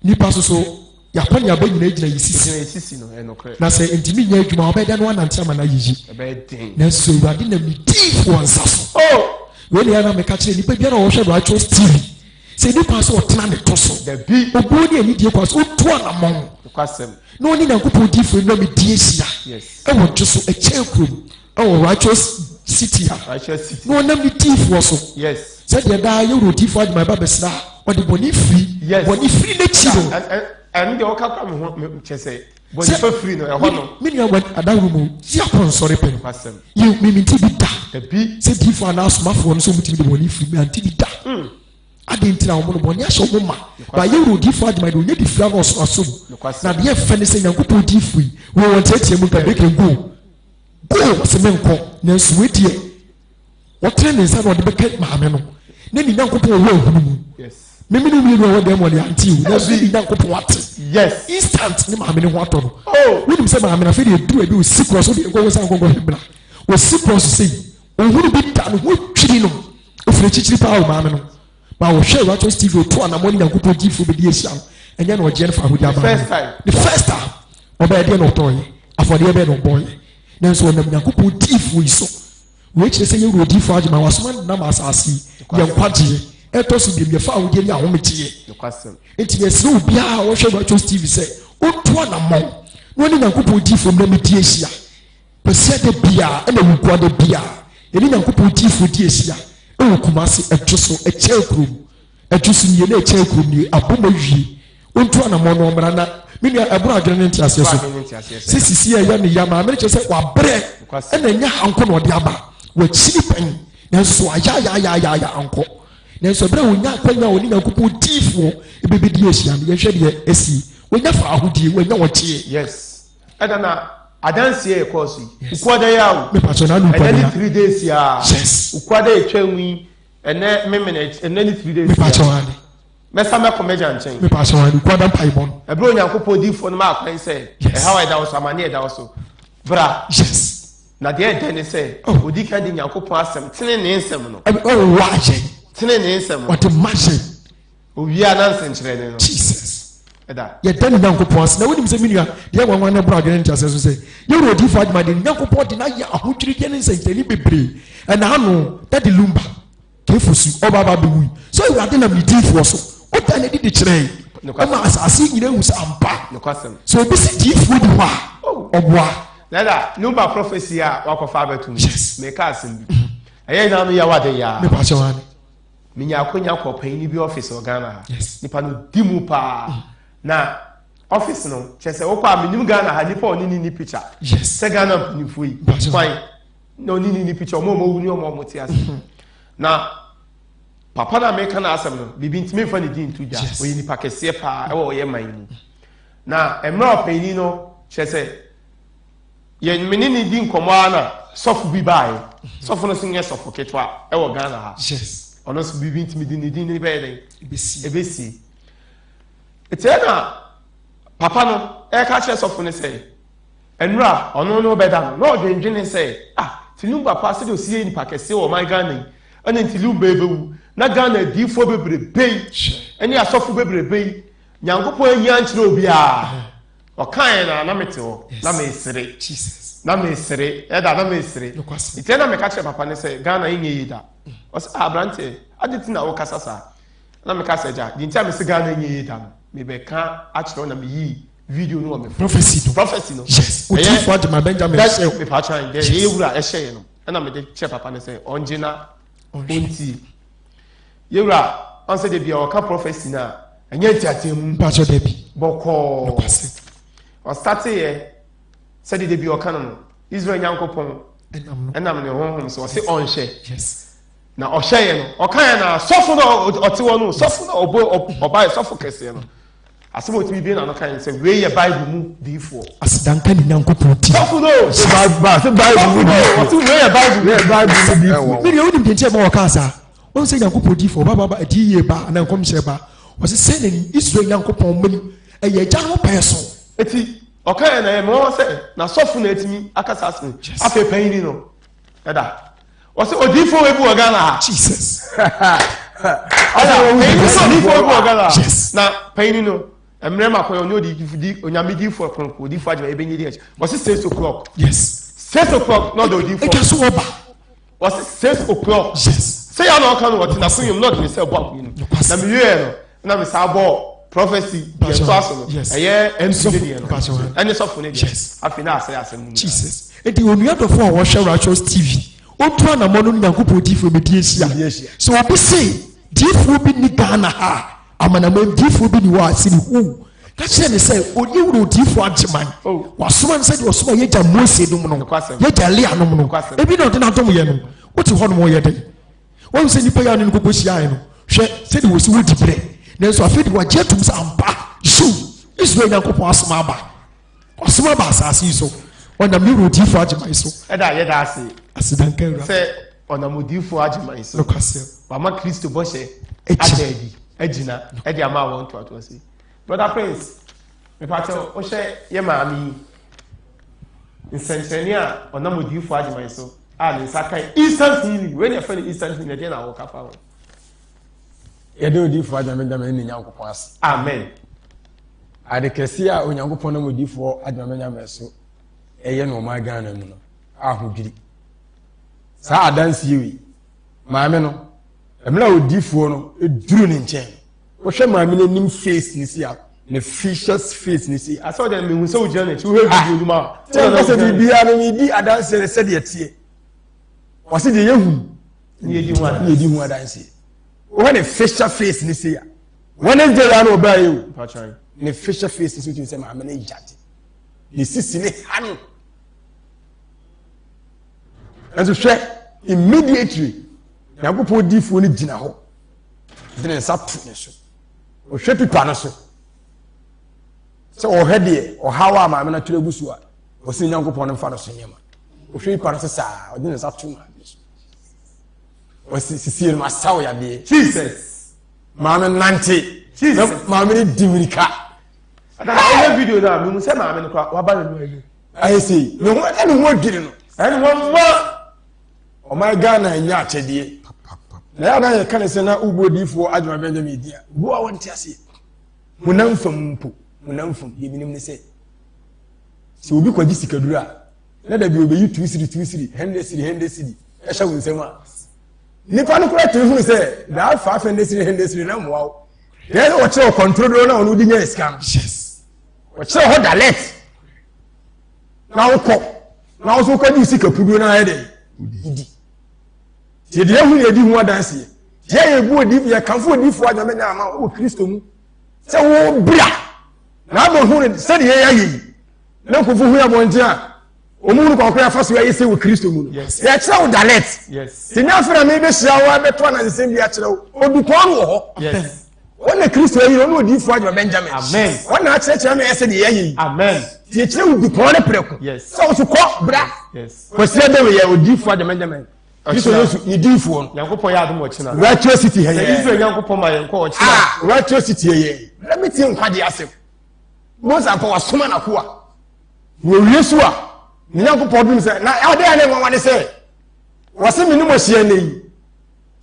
nipa so yapani aba nyina gyina yisisi no enokre na se ntimi nya adwuma obeda no anante ama na yiyi ebeden na so urade na midifo ansafo we ne ana me ka kire nipa bia na wo hwe righteous TV se nipa so otena ne to so da bi obodi ani die kwa so otu anamon kwasem na oni na nkopon difo no me die sia yes e wo dwo so e kye krom e wo righteous city righteous city no na me difo so yes said the da you roti for my baba sra or the boni free boni free le chiro and the okaka me chese boni for free no e ho no me ya adarumu ya pon sorry pen you me ti bi da bi say di for na asma for no so muti bi boni free me anti bi da adentina wo no boni aso mo ma ba you roti for my do nye di free no so na de fe ne say yankopon di free we won tie mu ka be can go se me nko na suwedie wotre ne nsa na ode beka maame no na ni yankopon wo ahunu mu yes mimi ni mi no wo dem wole anti u na bi yankopon wate yes instant ni maame ne ho ato no woni se maame na fe de du ebi o sikro so de nko sa nko hebla o sikro so sei o hunu bi ta no ho twiri no o fere chichiri pa o maame no ba wo hwe wa to steve o to na mo ni yankopon gifo be di esia enya na o je ne fa hodi aba the first time oba de no to yi afode be no boy nanso onam yankopon gifo yi so we kire se ye ro gifo agema wasoma na ma asasi ye nkwaje eto so de mefa awode ni ahometiye enti yesre obia wo hwe wa to steve se o to na mo no ni yankopon gifo na meti esia pese de bia e na wukwa de bia eni yankopon gifo di esia e wokumase etwoso eche krum etwoso ni na eche krum ni aboma wie o to na mo no mra na mini abura adwene nti ase so sisi ya ne ya ma me che se wa bre e na nya hanko na ode aba wa chiri pan na so ya anko na so bre wonya kwanya oni na kupo tifo e bebe di esia ne ye hwe de esi wonya fa ahudi wonya wochie yes adana adansi e course ukwada ya me pacho na lupa ya 3 days ya yes ukwada etwanwi ene minute ene 3 days me pacho ani mesa me comedian chen me pacho ani ukwada paibon e bro nyankopon di fo no ma kwan se e how I da so amane e da so bra yes na de den se odi ka di nyankopon asem tene ne nsem no oh waje tene ne nsem what imagine owia na nsem kire ne no Jesus eda ye dan nyankopon asem na wonim se minua de wanwa na bra adwene ntia se so se ye ro di fo adma de nyankopon de na ya ahotwiri de ne nsentani bebre na hanu that the lumba kefusu obaba be wi so you are na mi di fo so o dan ne di kire ama asase nyina hu sa ampa so obi si di fo di wa obwa nada lumba prophecy a wakofa abetu me ka asem bi eye na no ya wade ya me pa chawani minya akonya ko pan ni bi office Ghana nipa no dimu pa na office no chese wo pa minim Ghana ha nipa oni ni picture se Ghana ni foi fine no ni picture mo wuni mo ti ase na papa na me kana asem no bibi ntime fa ni din tuja oyi nipa kese pa e wo ye man mu na emra opani no chese ye menini din komo na sofu bi bae sofu no sinye sofu ketwa e wo Ghana ha ono so bibi ntimi din ni be den ebesi etena papa no e ka che sofu ne say enra ono no be da no dwendwene say tilumba pa se de osie ni pakese wo my Ghana ene tilumba ebewu na Ghana di fo bebrebe ene asofu bebrebe nyankopon anyia nkyere obi a okan na mete ho na me sere Jesus na me sere na me sere etena me ka che papa ne say Ghana yin yi da os abrante aditi na wo kasasa na me ka se ja di ntia me se Ghana yin yi da me be ka a kire na me yi video no me prophecy no yes o ti for my Benjamin that's me pa chan de ye wura e hye no na me de che papa ne say onjina onti ye wura on se de bia o ka prophecy na anya tiatem pa cho de bi boko o start ye se de bia o ka no Israel nyankopon enam ne honhom so se onhye yes na ohye no o kan na sofo no otiwo no sofo na oba sofo kese no asem otimi bi na no kan se we ye Bible mu difo asidanka ni nyankopon ti sofo no Bible mu difo we ye Bible mu difo mi yo dim denche ba o ka sa won se nyankopon difo baba edi ye ba na nkom hye ba o se se na Israel nyankopon mani eye gya no peso eti o kan na ye mo se na sofo na etimi akasa asen afa panini no eda o se odifo we bu Ghana Jesus na panini no emre makwa oni odi onyamedifo konko odifo agba ebenye di o se 6 o'clock yes 6 o'clock no do odifo e ka so oba o se 6 o'clock yes say ya no kan what na kunyum not me say bok you na me wie no na me sa bo prophecy ye so aso no eye MC dey no any so for dey afi na say asem mu Jesus e di onuadofo a wo hwe Righteous TV otu na mono nyankopɔ difo be die sia so obi say difo bi ni Ghana ha amanam difo bi ni wa asini hu ka kyerɛ ne sɛ oni wuro difo agyeman wasoma ne sɛ de wasoma yɛgya Mose dum no yɛgya Lea nom no ebi na ɔde na dom yɛ no wote hɔ nom yɛ den wɔn sɛ nipa yɛ no kokɔ hyia no hwɛ sɛ de wosi wodi brɛ nanso afei de wagye tum sɛ ampa so Israel nyankopɔn asoma aba asase so ɔnam ne wuro difo agyeman so ɛda yɛda ase asidanka wura sɛ ɔnam difo agyeman so wama Kristo bɔhyɛ agya adi agyina ɛde ama wɔn toatoa se Brother Prince me pato o hye ye maami nsɛnkyerɛnne a ɔnam difo agyeman so a ne nsa kan instant healing when you feel instant healing dey na wo kafa wo yɛde odifo agyeman ne nyankopɔn ase amen ade kɛse a onyankopɔn nam odifo agyeman so ɛyɛ no ma Ghana mu no ahodwiri saa adanse yi maame no emla odifo no eduru ne nkyɛn wo hwɛ maame no nim face ni si a ne features face ni si aso de me hu sɛ wo gyina ne ti wo video no ma tell us the bia no di adanse ne sɛ de tie wase de yehu ne di hu adanse wo ne facial face ni si a wona de ya no ba ye ne facial face ni si tu sɛ maame no yate ne sisi ne hanu and so hwɛ immediately nyankopɔn difo no gyina hɔ de ne nsa to ne so o hwɛ pipa no so sɛ ɔhɛ deɛ ɔhawa a maame no atwerɛ gu so a ɔsɛ nyankopɔn no mfa no so nyɛma o hwɛ pipa no so saa ɔde ne nsa to maame so ɔsɛ sisie no masaw yadeɛ Jesus maame nante maame no di mirika ada na video na me hu sɛ maame no kwa waba no ayi ayɛ sei ne ho ɛne ho adwiri no ɛne ho mma ɔman Ghana nya akyɛdeɛ na ya na yɛ ka ne sɛ na ubo difo adwuma Benjamin dia bo a wɔnte ase munam fam yɛ binim ne sɛ obi kwagye sikaduru a na da bi obeyi 2 cedi 100 cedi ɛhyɛ wo nsɛm a nipa no kora tiri hu sɛ da 500 cedi na mmoa wo yɛ sɛ wɔkyerɛ control do na ɔno di nya scam wɔkyerɛ hɔ dalet na wokɔ na wo so kwagye sikapudu na ayɛ dɛ idi tie de hu yedi hu adanse tie ye bu odi ye kanfo odi fo adwame na ama wo Kristo mu se wo bra na ba hu ne se de ye yayi na kofu hu ya bonje a omu nu kokora fa so ye se wo Kristo mu ye kira wo dalet ti na afra me be hia wo abeto na nsem bi a kira wo odu kon wo ho wona Kristo yi no odi fo adwame Benjamin amen wona a kira me se de ye yayi amen ti kira wo du kon ne preko so wo so ko bra ko se de ye odi fo adwame Benjamin Kristo Yesu ni difo no Nyankopɔn ya adom ɔkyena Retro City he ye Israel Nyankopɔn ma yɛn kɔ ɔkyena Retro City he let me tell nkwade asem Moses pa wasoma na ko a wo Yesu a Nyankopɔn dum sɛ na ade ane nwa wane sɛ wase me ni mo hye na yi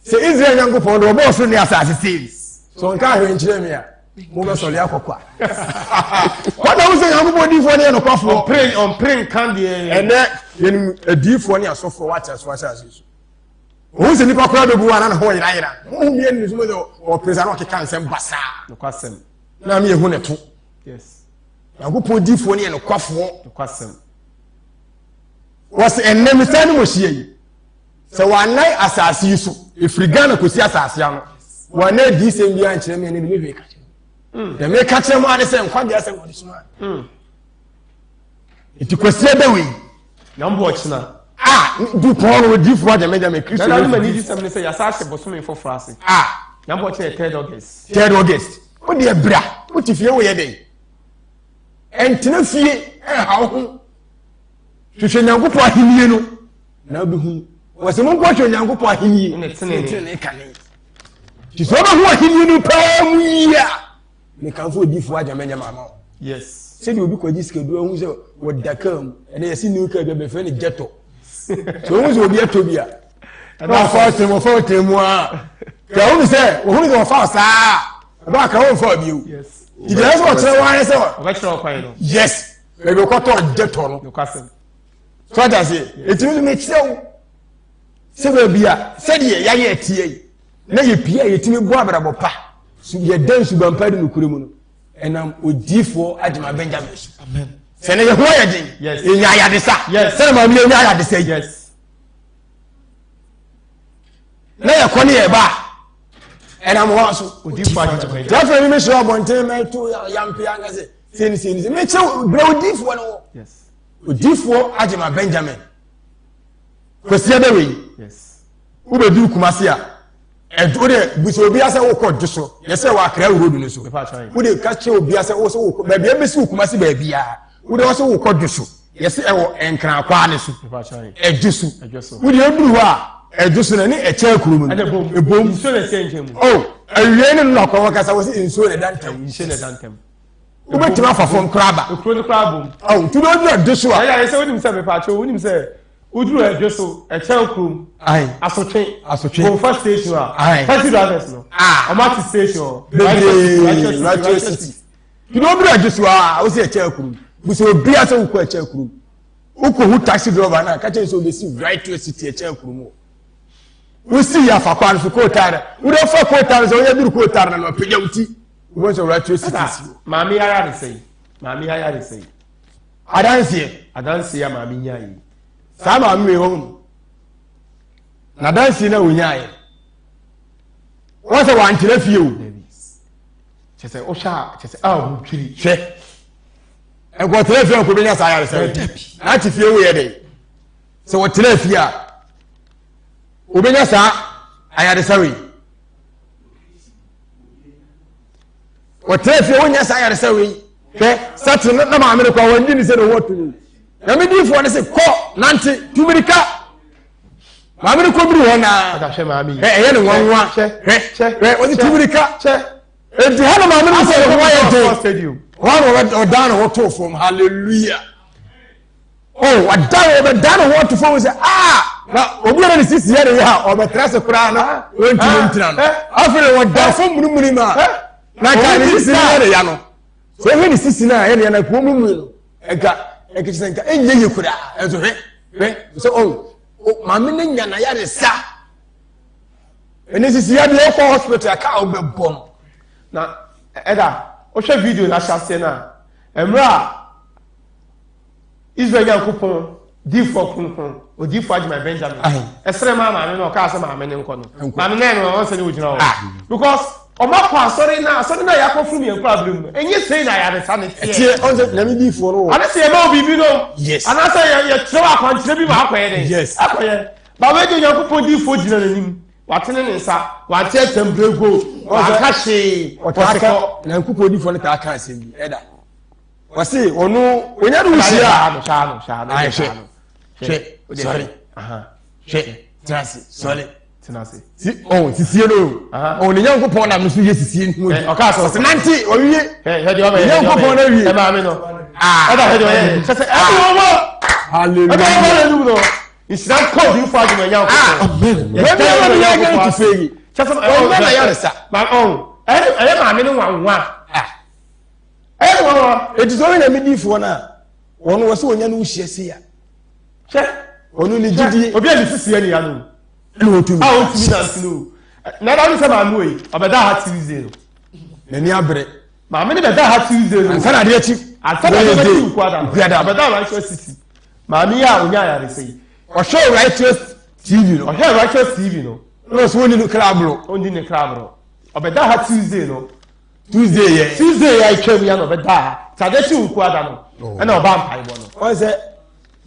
sɛ Israel Nyankopɔn do ɔbɔ so ne asase sales so nka ahwe nkyerɛ me a mo be sɔle akɔkɔ a na wo sɛ Nyankopɔn difo ne no kwafo on praying kan de ene yenim adifo ne asɔfo wacha so asase so o se nipa kwa bebu ana na ho yira ho bia ni so mo o presa na okeka nsem basa no kwasem na me ehu ne to yes Nyankopɔn difo ne no kwafo no kwasem was enem sane mo hie yi se wanai asase so efriga na kosi asase ano wanai di sem bia nkyere me ne me ka kyerɛ de me ka kyerɛ mo ade se nkwa bia se mo de suma iti kosi edawe Nambo ɔkyena du Paul with difo adwame Kristo na ma ni disem ne sɛ yasa hye bosome fo frase Nambo ɔkyena 3 August o de bra o ti fie wo ye den entena fie ha ho hwehwɛ Nyankopɔn ahenie no na obi hu wɔsɛ mo nkɔhwɛ Nyankopɔn ahenie ne tene kane ti so ba hu ahenie no pa mu yia me kanfo difo adwame ama yes sɛ de obi kwaji sikaduru hu sɛ wodaka mu ɛna yɛsi new car bi bɛfɛ ne ghetto so hu sɛ obi ato bi a na fa temu a ka hu sɛ wo hu sɛ wo fa saa ba ka wo fa bi o yes ide ɛsɛ ɔkyerɛ wa ɛsɛ ɔbɛkyerɛ ɔkwan no yes bɛbi kɔtɔ ghetto no no kwasem so that say etimi me kyerɛ wo sɛ ba bi a sɛ de ya yɛ tie yi na yɛ pia yɛtimi bo abrabɔ pa so yɛ dan su bampa de no kure mu no enam odifo adwuma Benjamin amen sɛ ne ho yɛ den yes enya ya de sa yes sɛ ma mi enya ya de sa yes na yɛ kɔ ne yɛ ba ɛnam hɔ so odiifo agye tɛfɛ mi mi sɔ ɔbɔnten mɛ to yampe ankasɛ seni mi kyɛ brɛ odiifoɔ no wɔ odiifoɔ agyema benjamin kwasi ɛbɛwɛ yi wobɛduru kumase a ɛdo de busa obi asɛ wokɔ do so yɛsɛ wɔ akra road no so wode ka kyerɛ obi asɛ wosɛ wokɔ baabi ɛbɛsi wo kumase baabi a wode wɔsɛ wokɔ do so yɛsɛ ɛwɔ nkrakwaa ne so ɛdo so wode ɛduru hɔ a ɛdo so na ne ɛkyɛ akuro mu ɛbom awie ne no nakɔ wɔkasa wɔ sɛ nsuo ne da ntam wobɛtumi afa fam koraba nti na ɔduru ɛdo so a ɛsɛ wonim sɛ mepaakyɛ wonim sɛ woduru ɛdwo so ɛkyɛn kurom asotwe bomfa station a taxi drivers no ɔmo ate station righteous city tunu woduru ɛdwo so a wosi ɛkyɛn kurom busa obi ase wokɔ ɛkyɛn kurom wokɔ hu taxi driver na kakyɛ sɛ obesi righteous city ɛkyɛn kurom wosi yɛ afa kwan so kootaare wode fa kootaare sɛ woyɛ duru kootaare na ɔpagya wuti wobɛn sɛ righteous city si maame yaya de sɛyi adanseɛ a maame nyaa yi saa maame wei hɔ na dansi na onyaayɛ wɔn sɛ wankyerɛ fie o kyɛ sɛ wohyɛ a wotwiri hwɛ nkɔtena fie a nkɔbɛnya saa ayaresɛ na ate fie woyɛ dɛ sɛ wɔtena fie a wobɛnya saa ayaresɛ wei wɔtena fie wonya saa ayaresɛ wei hwɛ sɛte na maame no kɔ wɔndi ne sɛ ne wɔto na me diifoɔ ne se kɔ nante tumirika maame ne kɔbiri hɔ naa ɛyɛ ne nwanwa hwɛ wɔde tumirika enti ha na maame ne sɛ ne ho ayɛ den wɔn ɔdan ne ho to fam hallelujah wadan ɔbɛdan ne ho to fam sɛ na obi yɛrɛ ne sisi yɛ ne yɛ a ɔbɛtena se koraa na wɔntumi ntina no afei wɔdan fam munumuni ma na nka ne sisi yɛ ne ya no so ehe ne sisi na yɛ ne ya na kuo mu no nka ekisi nka enye ye kura ezo hwe so maame ne nya na ya de sa ene sisi ya de ko hospital ka o be bom na eda o hwe video na shase na emra Israel Yakupon difo kunkun odifo agima Benjamin esere maame no ka ase maame ne nko no maame ne no won se ne wojina o because ọmọ kọ asọrin na yakọ fún mi ẹnkọ abiri mu enye sẹyin na yàrá sa ne tiẹ. tiẹ ọsẹ nami di fún ọ. ale sẹ ẹ bá obi bi no. yes anase yẹ kyerɛ wa akwankyerɛ bi ma akɔyɛ dɛ. yes akɔyɛ baba edi onyankopɔn di fo gyina n'anim watene ne nsa wate tɛmbere go waka hyee ɔtaka na nkupɔ di fo ne ta aka asɛm bi ɛda wɔsi ɔno onya do wuhyia hwɛ sɔre hwɛ tenase sɔre tenase si sisie no ne nyankopɔn na me so yɛ sisie no ɔka sɛ nante ɔwie hɛde ɔbɛ nyankopɔn na wie maame no ɛda hɛde ɔyɛ kyɛ sɛ hallelujah ɛda ɔbɛ no nhyira nkɔ di fo adwuma nyankopɔn amen wɛbi ɛwɔ ne yɛ gɛn tu fɛyi kyɛ sɛ ɔwɔ na yɛre sa ɛyɛ maame no wanwa ɛyɛ wanwa eti sɛ ɔyɛ na mi di fo na ɔno wɔ sɛ ɔnya no wuhyia se ya hwɛ ɔno ne gidi obi a ne sisi yɛ ne ya no ɛna otumi otumi nansi no na ɛda sɛ maame wei ɔbɛda ha Tuesday no n'ani abere maame ne bɛda ha Tuesday no ansa na adeɛ akyi ansa na adeɛ akyi nkwada no ɔbɛda righteous city maame yi a onya ayaresa yi ɔhwɛ righteous TV no ɔhwɛ righteous TV no ɛna ɔsɛ wɔn ni no krabro ɔndi ne krabro ɔbɛda ha Tuesday no Tuesday yɛ atwam ya na ɔbɛda ha sade akyi nkwada no ɛna ɔba mpaebɔ no wɔn sɛ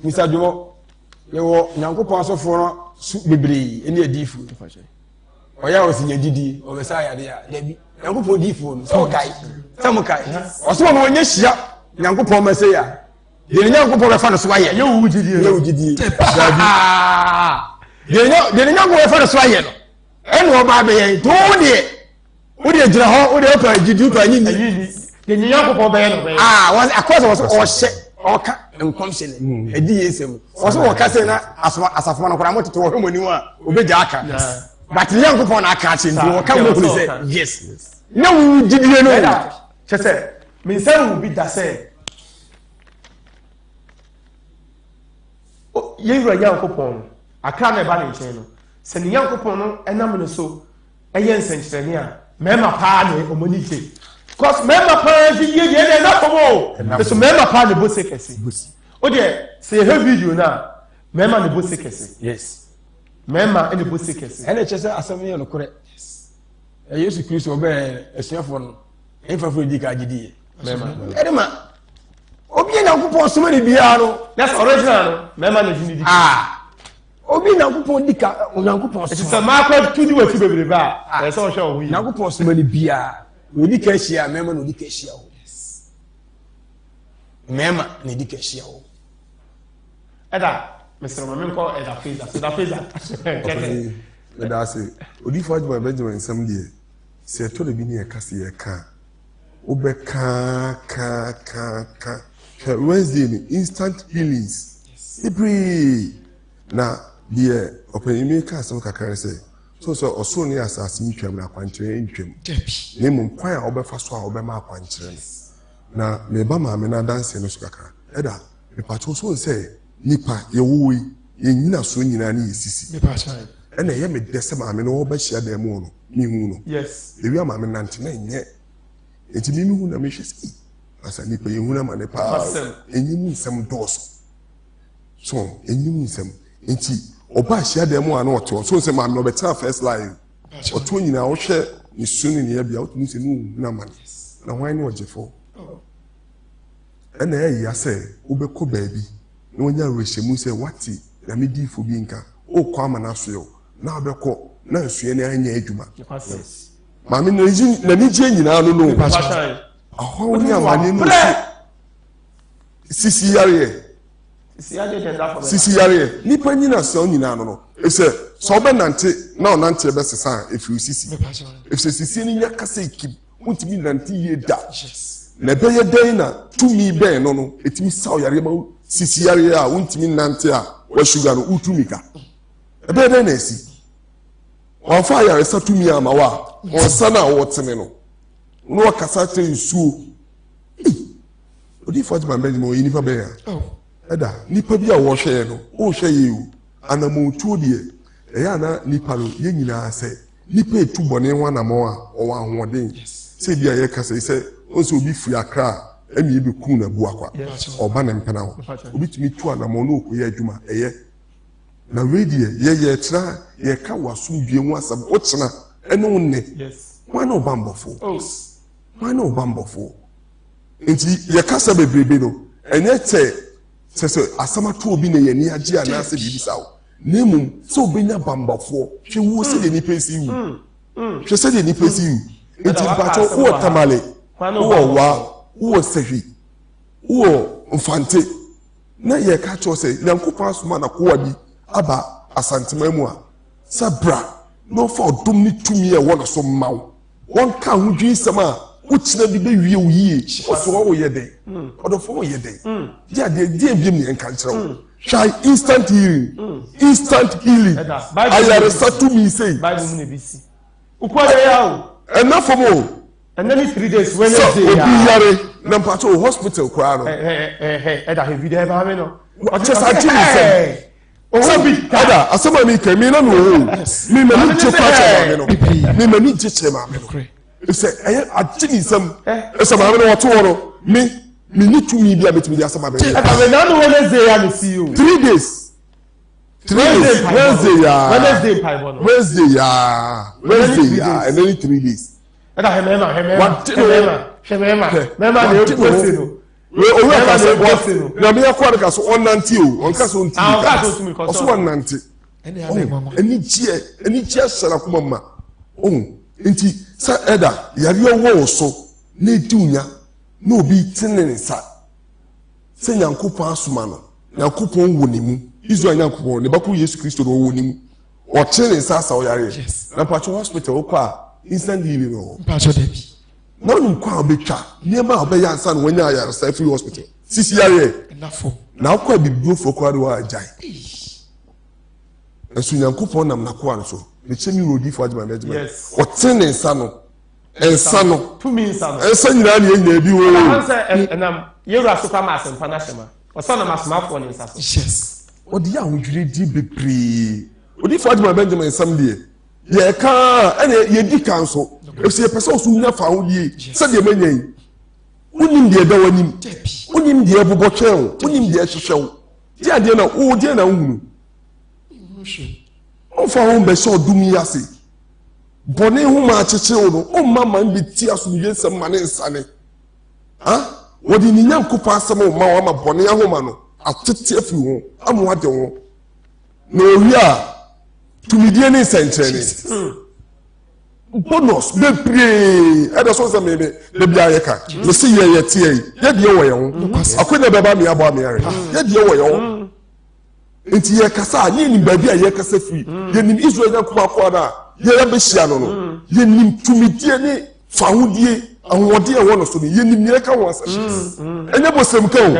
Mr. Jomo yɛwɔ nyankopɔn asɔfoɔ no su bebree ɛne adiifo ɔyɛ a ɔsi nya didi ɔbɛsa ayade a dabi nyankopɔn diifo no sɛ ɔkae sɛ mo kae ɔsɛ wɔn wɔnyɛ hyia nyankopɔn mɛsɛ yɛ a deɛ nyankopɔn bɛfa no so ayɛ yɛ wo gyidie dabi deɛ nyankopɔn bɛfa no so ayɛ no ɛna ɔba abɛyɛ nti wodeɛ gyina hɔ wodeɛ ɔpa gyidi wopa anyinyi deɛ nyankopɔn bɛyɛ no bɛyɛ wɔn akɔsɛ wɔsɛ ɔhyɛ ɔka nkɔmhyɛ ne ɛdi yɛ nsɛm wɔsɛ wɔka sɛ na asafoma no koraa motete wɔhwɛ mo anim a obɛgya aka but ne nyankopɔn na aka akye nti wɔka mo hunu sɛ yes na wo gyidie no kyɛ sɛ mensɛ wo bi da sɛ yɛwura nyankopɔn no akra na ɛba ne nkyɛn no sɛ ne nyankopɔn no ɛnam ne so ɛyɛ nsɛnkyerɛnne a mɛma paa ne ɔmɔni gye because mɛma paa fi yie deɛ ɛna kɔmɔ o ɛso mɛma paa ne bose kɛse o deɛ sɛ yɛhwɛ video no a mɛma ne bose kɛse yes mema ene bosi kese ene kyese asem ye no kore Yesu Kristo obe esuafo no emfa fo di ka gidi mema ene ma obi na kupon so mani bia no that's original no mema na jini di obi na kupon di ka onyankopon so se ma kwa tudi wati bebre ba e se o hwe o hu yi na kupon so mani bia odi ka hia mema na odi ka hia ho mema na odi ka hia ho Eda, Mr. Maminko, Eda Feza. Eda Feza. Eda say, Odifo Ajima Benjamin Sam die. Se to le bi ni e kase ye ka. Obe ka. Wednesday ni instant healings. Ibri na die openimi ka asem kakra say. So oso ni asase ni twam na kwankyere ntwam. Ne mu kwan a obefa so a obema akwankyere. Na me ba ma me na dance no so kakra. Eda, me pato so say nipa yewuwi yenyina so nyina ni yesisi nipa chan ena ye me dese maame no oba hia da mu no mi hu no yes ewi maame nante na nye enti mi hu na me hwesi asa nipa yehu na ma ne pa enyimu nsem doso so enyimu nsem enti oba hia da mu ana oto so nsem maame no beta first line oto nyina wo hwe ni sunu ni ya bia oto ni se nu na ma na hwan ni ogefo ena ye ya se obekọ baabi no nya rehemu se wati na medi fo bi nka o kwa mana so yo na abekọ na nsue na anya adwuma maame na ni je nyina no no aho ni amane no sisi yare nipa nyina so nyina no ese so be nante na onante be sesa efi sisi efi sisi ni nya kasa ekip untimi nante ye da na be ye den na tumi be no etimi saw yare ma sisi yare a untimi nante a wa sugar no utumika ebe den na esi on fa yare sa tumi ama wa on sana wo teme no no kasa te nsuo Odifo Ajima Benjamin yi nipa be ya eda nipa bi a wo hwe no o hwe ye o anamotuo de e na nipa no ye nyina ase nipa etu bone ho anamo a o wa hoden se bia ye kasa se onso obi firi akra emi ebe kun na bu akwa oba na mpana ho obi tumi tu anamo no okoye adwuma eye na radio ye tra ye ka wasum bie ho asam o kyena ene wonne why no bambofo enti ye kasa bebrebe no enye te se asamato obi na ye ni age ana se bibi sawo nemu so obenya bambofo hwe wo se de ni pesi wu hwe se de ni pesi wu enti bacho wo tamale wo sehwi wo mfante na ye ka cho se Nyankopon asoma na ko wadi aba asantema mu a sabra no for dum ni tumi e wona so mawo won ka hu dwi sama uchina bi be wie oyi oso wo ye den odofo wo ye den dia de biem ni enka nkyerɛ try instant healing ayare satu mi say Bible mu na bi si ukwa ya o enough for mo and then 3 days Wednesday ya obi yare na mpacho hospital kwa no eda he video ba me no o chesa jini say o bi ada asema mi ke mi na no mi ma ni chefa chefa no mi ma ni cheche ma me no ese ajini sam ese ma me no wato no mi ni tumi bia betimi dia asema be eda me na no Wednesday ya me see you 3 days Wednesday ya and then 3 days eda hemema na e kwese no o we ka se kwese no na me yakwa ka so onanti o on ka so ntimi ka so onanti eni gie sara kuma ma enti sa eda yare owo so na edunya na obi tinene sa se Nyankopon asoma no Nyankopon wo nimu Israel Nyankopon ne baku Yesu Kristo no wo nimu o tinene sa sa o yare na pacho hospital o kwa instant healing no pacho debi na no kwa obetwa niema obeya ansa no wanya yare sa free hospital sisi yare nafo na kwa bibio fo kwa do ajai esu Nyankopon nam na kwa no so me chemi Odifo Ajima Benjamin o tinene sa no ensano tumi insano ensa nyina ne nyina bi wo enam yewura so kwa masempa na shema osana masmafo ne nsaso yes odi ya hodwire di bebre Odifo Ajima Benjamin sam die ye ka ene ye di kan so esi ye pese osu nya fa hodie se de manyan unim de da wanim unim de bobo twen unim de hwehwew di ade na wo de na hunu o fa ho be so dumi ase bone ho ma cheche o no o ma man bi ti aso ni yensam ma ne nsane wodi ni Nyankopɔ asɛm o ma wa ma bone ahoma no atete afi ho amoa de ho na owi a tumidie ne nsenkyerene bonus be pray ada so say me de bia ye ka me se ye tie ye de wo ye ho akonya be ba me abo me are ye de wo ye ho enti ye kasa ye ni ba bia ye kasa free ye ni Israel Nyankopɔ akwa ye be hia no ye ni tumidie ne fahudie ahode e wo no so ye ni ne ka wo asem enye bosem ka o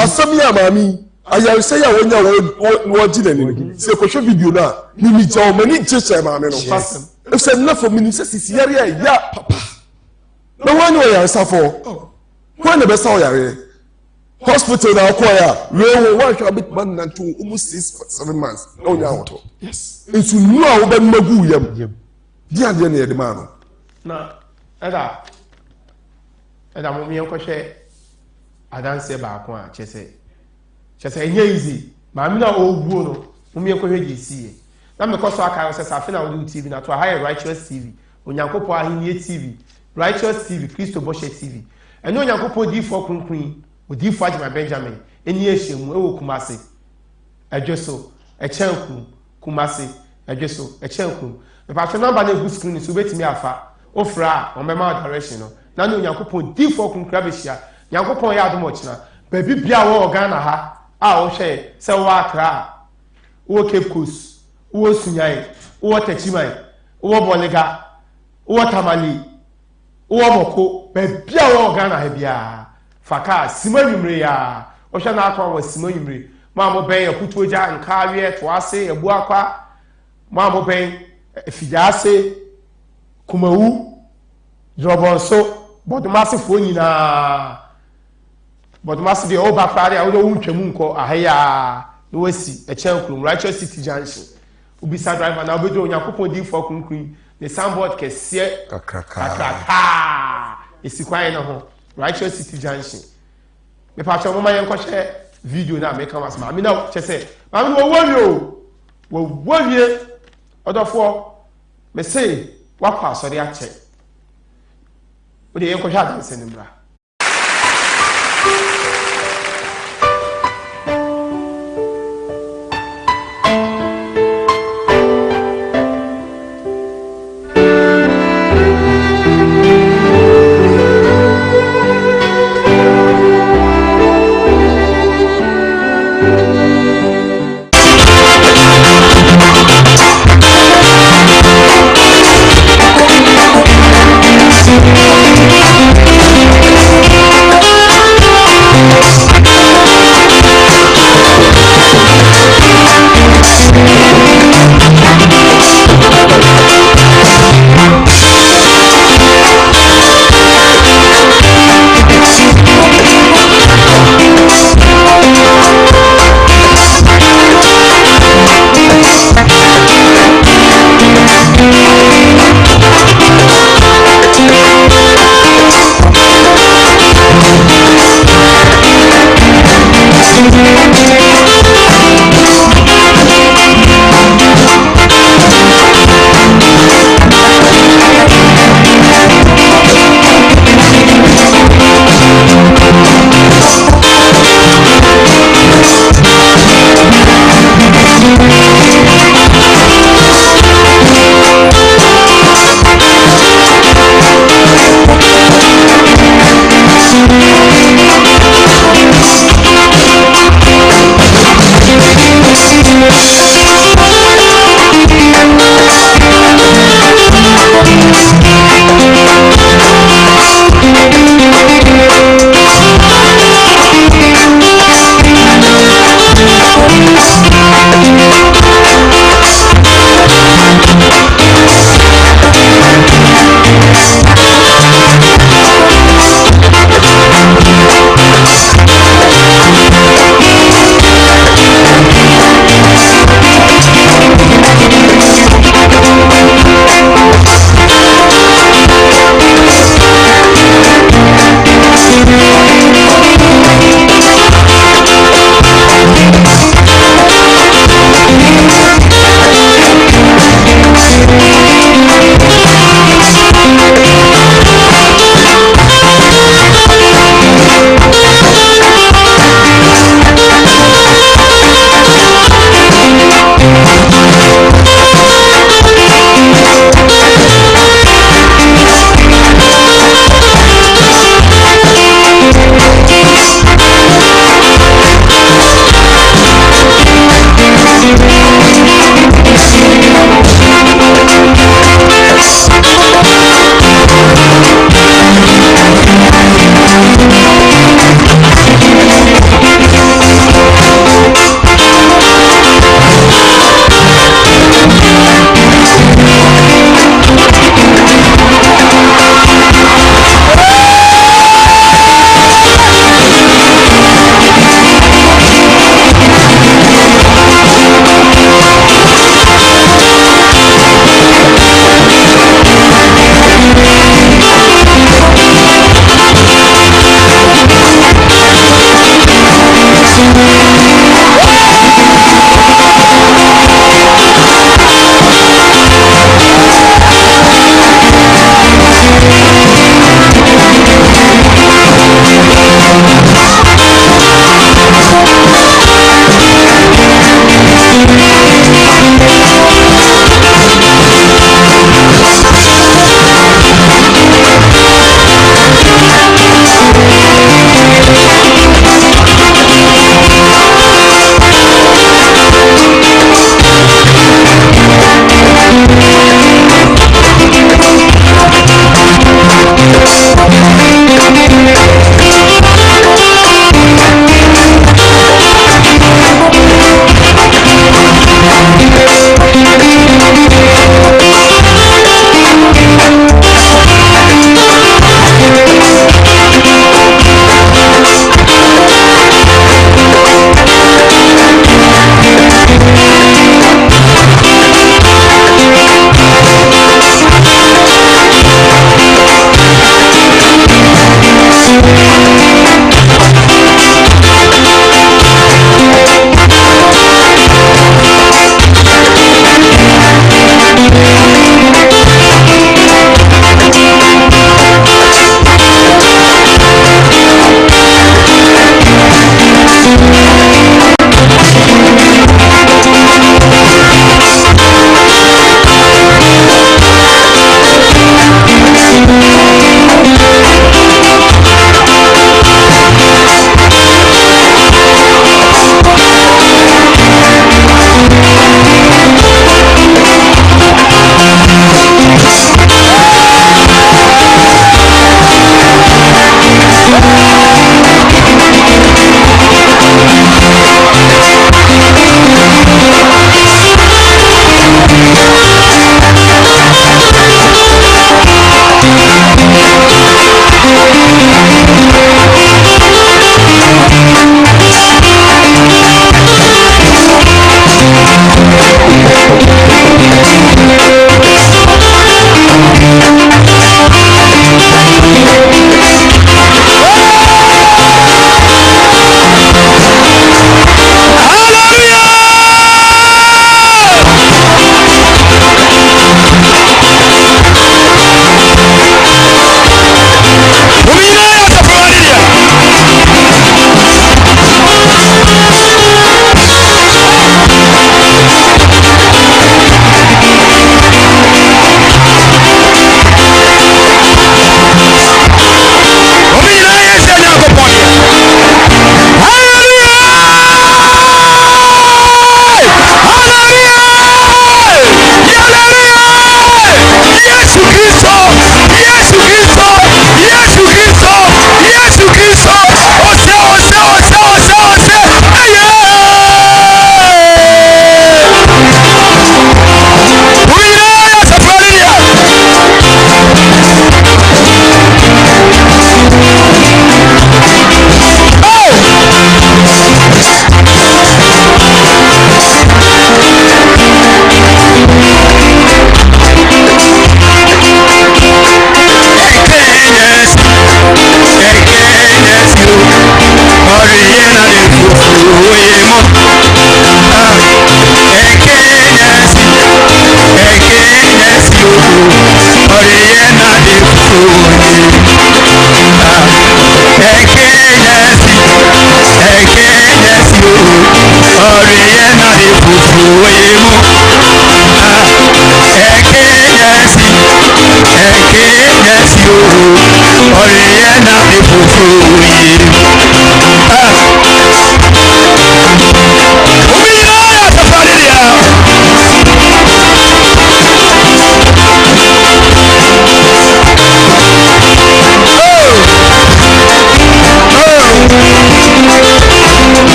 asem ya maami ayarese ya wonya wo ginani se ko hwe video na ni jaw mani cheche maami no if said enough for me say sisiare ya papa no one way yaresa for when the best yare hospital na ko ya we one shall bit man na to almost 6-7 months no nya woto yes it's nu a wo be magu yam di ade na yede ma no na eda mo mi enko hwe adanse ba ko a chese enye easy ma mi na oguo no mo mi enko hwe GC na me koso aka yo se safi na wo TV na to high righteous TV onyankopɔ ahenie TV righteous TV Kristo Boshe TV eno onyankopɔ di fo kronkron odi fo Ajima Benjamin eni ehyemu ewo Kumase adweso echenku Kumase adweso echenku me pa number na gu screen so betimi afa ofra on mema direction no na no onyankopɔ di fo kronkron abehia onyankopɔ ya adom ochina ba bibia wo Ghana ha a wo hwe se wo Accra wo Cape Coast wo Sunyai wo Techimai wo Bolega wo Tamale wo Moko bebia wo Ghana ha bia faka simanwumre ya wo hwe na atwa wo simanwumre ma mo ben yakutuoja nkawe to ase ebu akwa ma mo ben fidase kumawu robonso bodumase fo nyina bodumase de oba fare a wo wuntwamu nko ahaya no wasi echenkrum righteous city junction ubisa driver na obedo onyankopon di fo kunkun the soundboard kese kakaka esikwan na ho righteous city junction me pa cho mo mayen ko hye video na me kan asma me na chese ma me wo wie odofo me say wakwa asori ache o de yen ko hye adanse nimra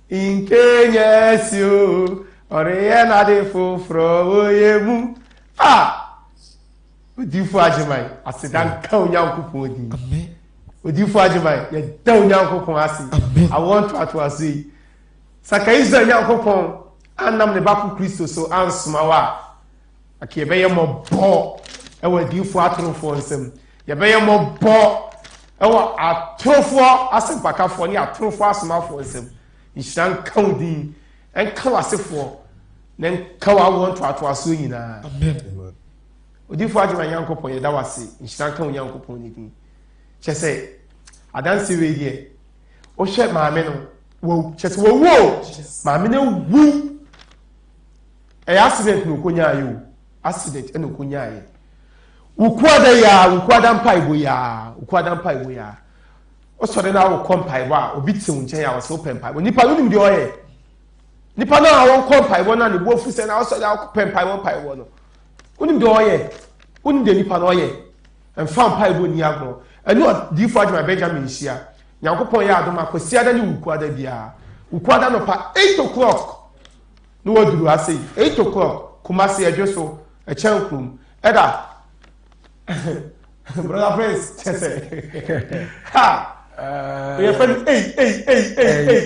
inkenyesi o oriye na de foforo oyemu odifu ajimai asidan ka onyankopon odi amen odifu ajimai ye da onyankopon asi amen I want to say sakaiza onyankopon anam ne baku Kristo so ansmawa akiyebeye mo bo ewa odifu atrofo nsem yebeye mo bo ewa atrofo asempakafo ni atrofo asmafo nsem nhyira nka odin enka wasefo na nka wa want to aso nyina amen odifu adwuma yankopon ye da wase nhyira nka onyankopon ni din kyese adanse we die o hye maame no wo kyese wo maame no wu accident no konya ayo accident eno konya aye wukwada mpaibo ya o sore na wo kompaibo a obi te nche ya wo so pempaibo nipa no nim de oye nipa na wo kompaibo na ne bofu se na wo sore na pempaibo no unim de oye unim de nipa no oye emfa mpaibo ni agro eno di for my Benjamin hia nyankopon ya adoma kwasi ada ni wukwada bia wukwada no pa 8 o'clock no woduru ase 8 o'clock kumasi edwoso e chankrum eda brother Prince chese ha we friend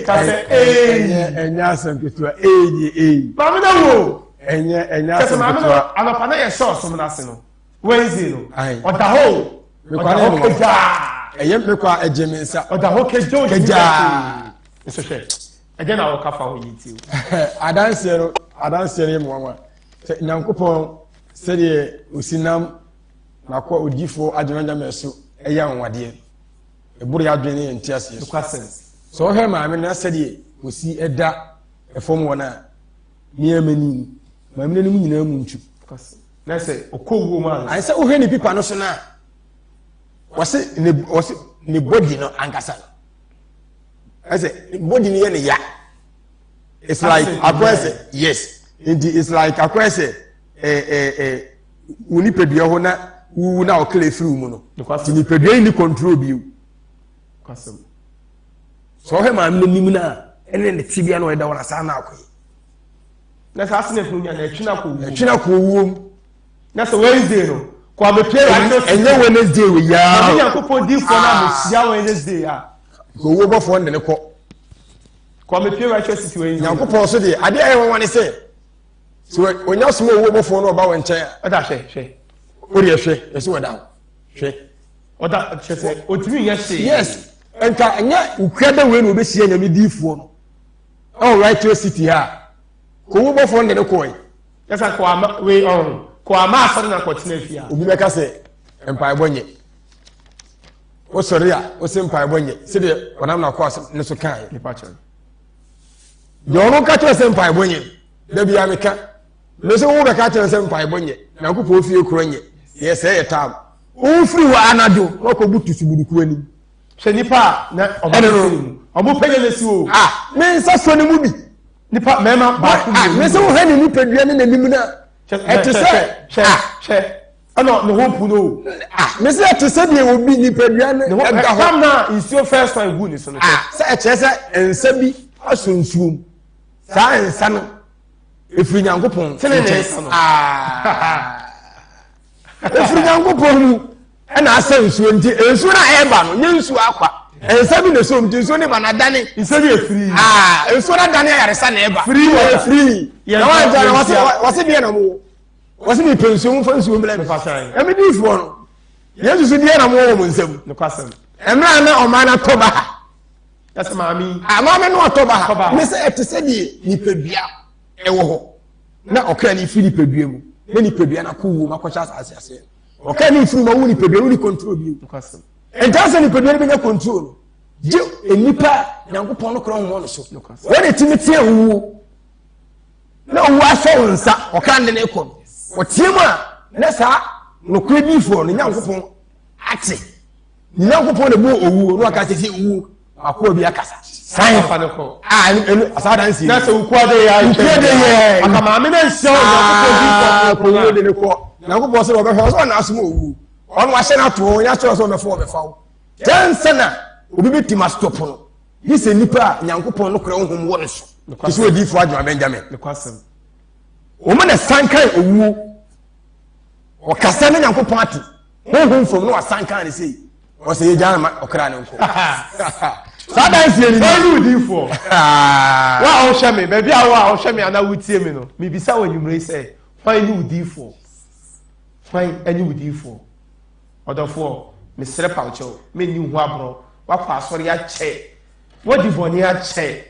kase enya sanketua mama na wo enya chese mama na anapa na ye show so na se no Wednesday no oda ho mekwa ejemensa oda ho kejo keja eso she eje na wo kafa ho yiti adansere mo nyankopon sede osinam nakwa odifo adwenja meso eya nwade eburu ya adwene ntiase so he maame na sede osi eda efom wona niamani maame ne mu nyina mu ntu na se okowo ma ai se ohwe ni pipa no so na wase ne body no ankasa ase body ni ye ne ya it's like akwese yes it's like akwese uni pedua ho na wu na okle free mu no ni pedua ni control bi kwasem so he ma nim na ene ne tibia no eda wona sa na akoy na sa asene funu nya na etwina ko wuom na so Wednesday no kwa me pay right enye Wednesday we ya na yakopon di for na me sia Wednesday ya ko wo bofo ndene ko kwa me pay right situation yakopon so de ade ayi won se so onya so wo bofo no ba won chen oda hwe ori ehwe ese woda hwe oda chese otimi ye se yes enka enya ukwada we no obesia nyame difo no all right city ha ko wo bofo ndene ko yi yesa kwa we on kwa ma asori na kwotena fia obi beka se empire bonye o sori a o se empire bonye se de onam na kwa ne so kan ni pacho yo no ka che se empire bonye da bia meka no se wo beka che se empire bonye na ko po fie kuro nye ye se ye tam o free wa anado no ko butu subuduku ani se nipa na obo pele le si o me nsa so ne mu bi nipa mema ba ku me se wo ha ne nipa dua ne nanim na ete se ano no hope no me se ete se de obi nipa dua ne come na is your first time go ni so no se eche se ensa bi asonsuom sa ensa no efiri nyankopon efiri nyankopon mu na asa nsuo nti ensuo na eba no nye nsuo akwa ensa bi na so nti nsuo ne ba na dane nsa bi efiri ensuo na dane yaresa na eba free na wase bi na mo wase bi pension fa nsuo mbele emi di fo no yesu so di na mo wo nsam no kwasem emra na o ma na toba yasa maami maami no toba me se etese di nipadua ewo ho na okra ni fili nipadua mu na nipadua na ko wo makwacha asase okra ni fili ma wo nipadua wo ni control bi no kwasem entase nipadua bi na control je enipa nyankopon no kro ho no so wona timiti ewu na wo aso nsa okra ne ne ko wotiemu a na sa no kra bi fo no nyankopon ate nyankopon ne bo owu no aka tete owu akọ bi akasa sai fa no ko asada nsi na so ukwade ya aka maame na nsia o ko de ne ko na ko bo se o be fa so na asom owu on wa hye na to nya so so be fa o be fa o ten sana obi beti ma stop no yi sɛ nipa nyankopɔn no kora honhom wɔ ne so te sɛ odiifo adwuma benjamin wɔn na sankan owuo ɔkasa ne nyankopɔn ate honhom fam no wasankan ne sei ɔsɛ yɛ gyan ma ɔkra ne nko saa dansie ni ɔne odiifo wa ɔhwɛ me baabi a wa ɔhwɛ me ana wotie me no mebisa wɔ nwumere sɛ hwan ne odiifo hwan ne odiifo ɔdɔfoɔ mesrɛ pawkyɛw menni ho aborɔ wakɔ asɔre akyɛ wadi bɔne akyɛ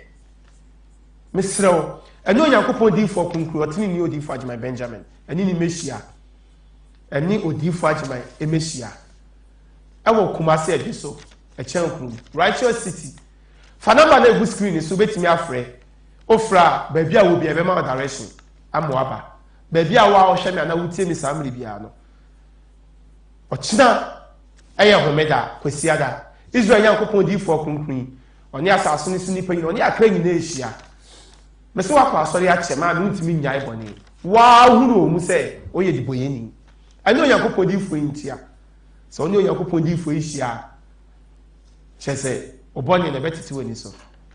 mesrɛ wo ɛne onyankopɔn odiifo kronkron ɔtene ne odiifo agyeman benjamin ɛne ne mɛhyia ɛne odiifo agyeman ɛmɛhyia ɛwɔ kumase adi so ɛkyɛn kurom righteous city fa namba na egu screen so wobɛtumi afrɛ ofra baabi a wobi ɛbɛma wo direction ama waba baabi a wo a ɔhwɛ me ana wotie me saa mmere biara no ɔkyena ɛyɛ homeda kwasiada israel nyankopɔn odiifo kronkron ɔne asase no so nipa nyina ɔne akra nyina ahyia mɛsɛ wakɔ asɔre akyɛ maa no ntumi nnyae bɔne waa hunu wɔ mu sɛ ɔyɛ dibɔyɛni ɛne onyankopɔn odiifo yi ntia sɛ ɔne onyankopɔn odiifo yi hyia kyɛ sɛ ɔbɔne na ɛbɛtete w'ani so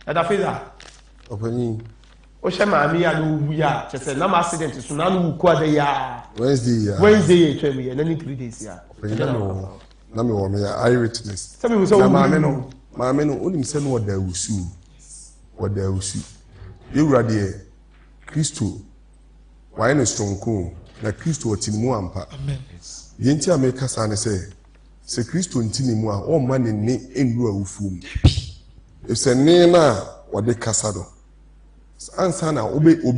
ɛda feza ɔpanyin wohyɛ maame a na ɔwu yi a kyɛ sɛ nam accident so na no wu kɔ ada yi a wednesday yɛ twɛ mu yɛ na ne 3 days a na me wɔ me eyewitness sɛ mehu sɛ maame no wonim sɛ no wɔda awusu yɛwura deɛ kristo wayɛ ne sonko na kristo ɔte ne mu ampa deɛ nti a meka saa ne sɛ kristo nti ne mu a ɔmma ne nne ɛnwuru awufuo mu ɛsɛ nne no a wɔde kasa no ansa na obi wu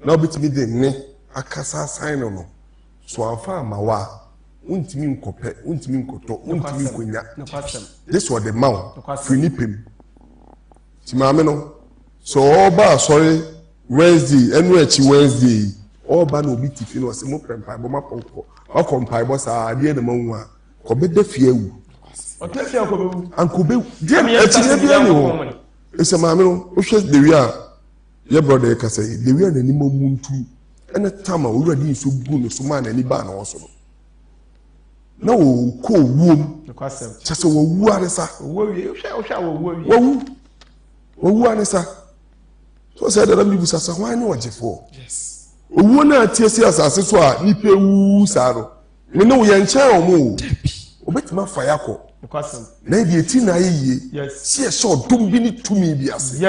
na wobɛtumi de nne akasa asan no so amfa ama wo a wontumi nkɔpɛ wontumi nkɔtɔ wontumi nkɔnya this wɔde ma wo firi ne pɛm nti maame no sɛ ɔba asɔre wednesday ɛno akyi wednesday ɔba na obi tifi no ɔsɛ mo pɛ mpaebɔ mapɔnkɔ ɔkɔ mpaebɔ saa adeɛ na mawu a kɔbɛda fie awu ankɔbɛwu akyiriɛ bia ne hɔ ɛsɛ maame no wohwɛ dewi a yɛ brɔda ɛkasa yi dewi a n'anim amu ntu ɛne tam a owurade nso gu ne so maa n'ani baa na wɔ so no na wɔkɔ owuom kyɛ sɛ wɔwu ane sa wɔwu ane sa so sɛ dada mibusa sa hwan ne ɔgyefoɔ owuo no a tie si asase so a nipa wu saa no me ne woyɛ nkyɛn ɔmo o obɛtumi afa yɛ akɔ na deɛ ti na ayɛ yie si ɛhyɛ ɔdom bi ne tumi bi ase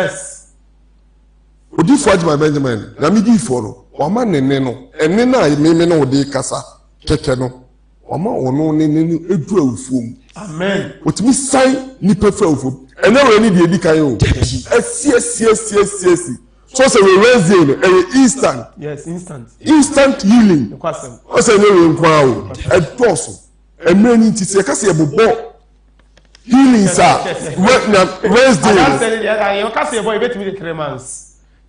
odiifo agyeman benjamin na mediifoɔ no wama ne nne no ɛne no a meme ne wode kasa kɛkɛ no wama ɔno ne ne no ɛdu awufuo mu ɔtumi san nipa firi awufuo mu ɛnɛ wɔ ani deɛ ɛdi kan o asiesie so sɛ wɔ wednesday no ɛyɛ instant healing ɔsɛ ne wɔ nkwa o ɛdɔɔso ɛmmerɛ ni nti sɛ yɛka sɛ yɛbobɔ healing saa wednesday no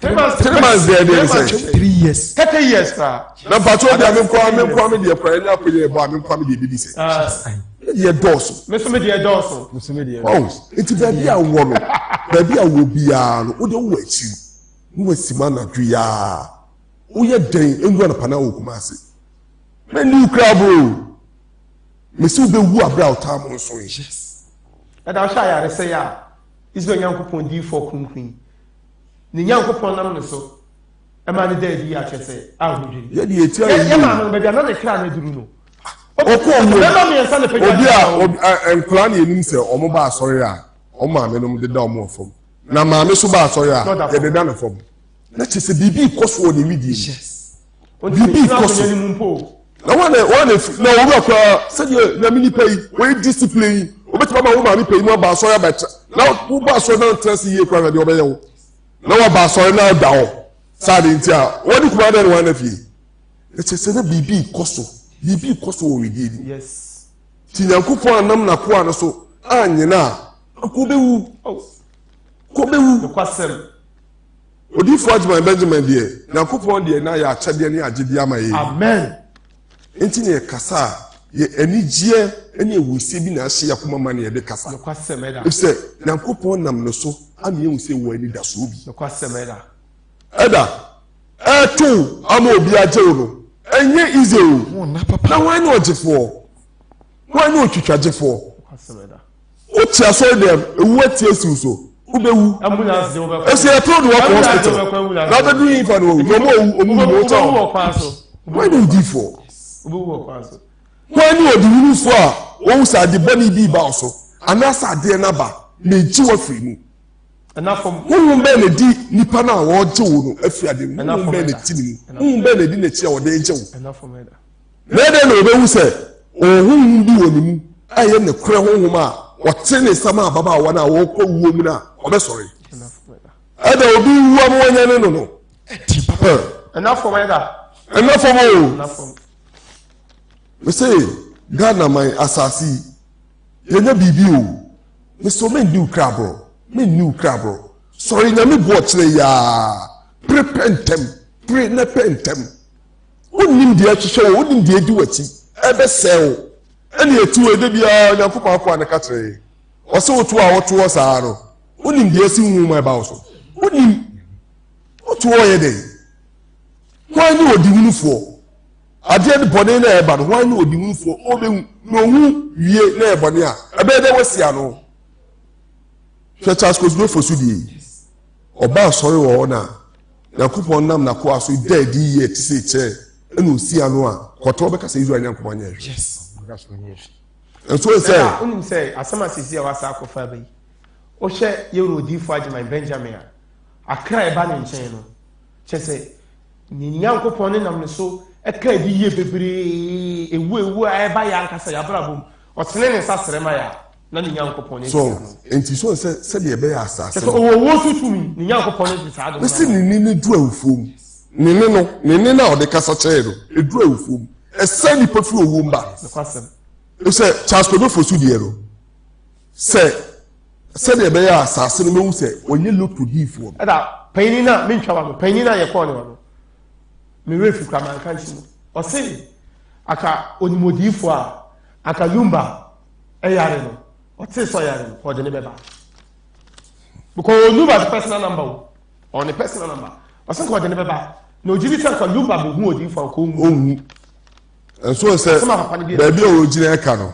3 months there dey say 3 years 30 years ka na patrol dia me kwa me dey kwa na akoye bo me kwa me dey bibi say ye doso me so me dey doso oh enti baby a wo no baby a wo bia no wo de wo achi wo wasima na dwu ya wo ye den endu na pana wo kuma ase me new crab o me so be wu abra o tam so yes ada sha ya re say ya iso nyankopon di for kunkun ni nyankopɔn nam ne so ɛma ne daa di akyɛ sɛ ahodwiri yɛde yɛtia yɛ ma no baabi ana ne kra no duru no obi a nkura na yɛnim sɛ ɔmo ba asɔre a ɔmo maame nom deda ɔmo fam na maame so ba asɔre a yɛdeda ne fam na kyɛ sɛ biribi kɔ so wɔ ne widie biribi kɔ so na wɔne na wɔwura koraa sɛdeɛ nyame nipa yi wɔyɛ discipline yi wobɛtumi ama wo maame pɛ yi mu aba asɔre abɛtra na woba asɔre na ntra se yie koraa na deɛ ɔbɛyɛ wo na wɔba asɔre na da hɔ saa de nti a wɔde kuma dɛ ne wɔn na fie ɛkyɛ sɛ na biribi kɔ so wɔ widie ni ti nyankopɔn anam na koa no so anyina a kɔbɛwu odiifo agyeman benjamin deɛ nyankopɔn deɛ na yɛ akyɛdeɛ ne agyedeɛ ama yɛ amen nti ne yɛkasa a yɛ anigyeɛ ne awusie bi na ahyɛ yɛ akoma ma ne yɛde kasa ɛfisɛ nyankopɔn nam no so ama yɛhu sɛ wɔ ani da soɔ bi ɛda ɛto ama obi agye wo no ɛnyɛ easy o na wɔn ne ɔgyefoɔ wɔn ne otwitwagyefoɔ o tia so dem ewu atie siw so ubewu ambulance de wo be esi e pro do work hospital na be do yin fa no omo to why do you for ubewu kwa so why ni odi wunu fo a wo sa de boni bi ba so anasa de na ba na ji wa free mu na fom wonu be na di nipa na wo je wo no afi ade wonu be na ti ni wonu be na di na chi a wo de je wo na fom eda na de na obewu se ohun bi wo ni mu aye ne kure honhom a wote ne sama baba wa na wo ko wuo mu na obesori ada obi wuo am wonya ne no ti papa na fom eda na fom o na fom me say Ghana my asasi yenya bibi o me so me new crabro me new crabro sorry na me bo kire ya prepentem pre na pentem onim dia hwehwe onim dia di wachi ebe sew ene etu ede bia nyankopon akwa na katre o se otu a wotu osa no onim dia si hu my ba so onim otu o ye dey kwa ni odi hunufo ade de bone na eba no kwa ni odi hunufo o be no hu wie na ebone a ebe de wasia no Charles Cosmo for Sudi. Oba sorry wo na. Yakupon nam na kwa so dead ye ti say che. Enu si anu a. Koto be ka say Israel Yakupon nye. Yes. And so say, unim say asama sisi a wasa akofa bai. O hye Yero Difo Agyeman Benjamin a. Akra eba ne nchen no. Che say ni Yakupon ne nam ne so e ka bi ye bebre ewu a eba ya nkasa ya brabom. O tene ne sasrema ya. Na ni Yakupon ne. So, enti so say de be ya asase. So wo tutumi ni Yakupon ne sa do. Me say ni du awufom. Ni na o de kasa che do. E du awufom. E say ni pofu owo mba. E say Charles Cosmo for Sudi ero. Say de be ya asase no mewu say onye lotu difo. Ada payini na me ntwa ba payini na ye ko ne wo. Me refi kwa man kan chi. O say aka onimodifo a aka lumba yare no. O say so yare no ko de ne beba. Because lumba the personal number on the personal number. O say ko de ne beba. No jibi tan ko lumba bo hu odifo ko hu. And so say baby o jina ka no.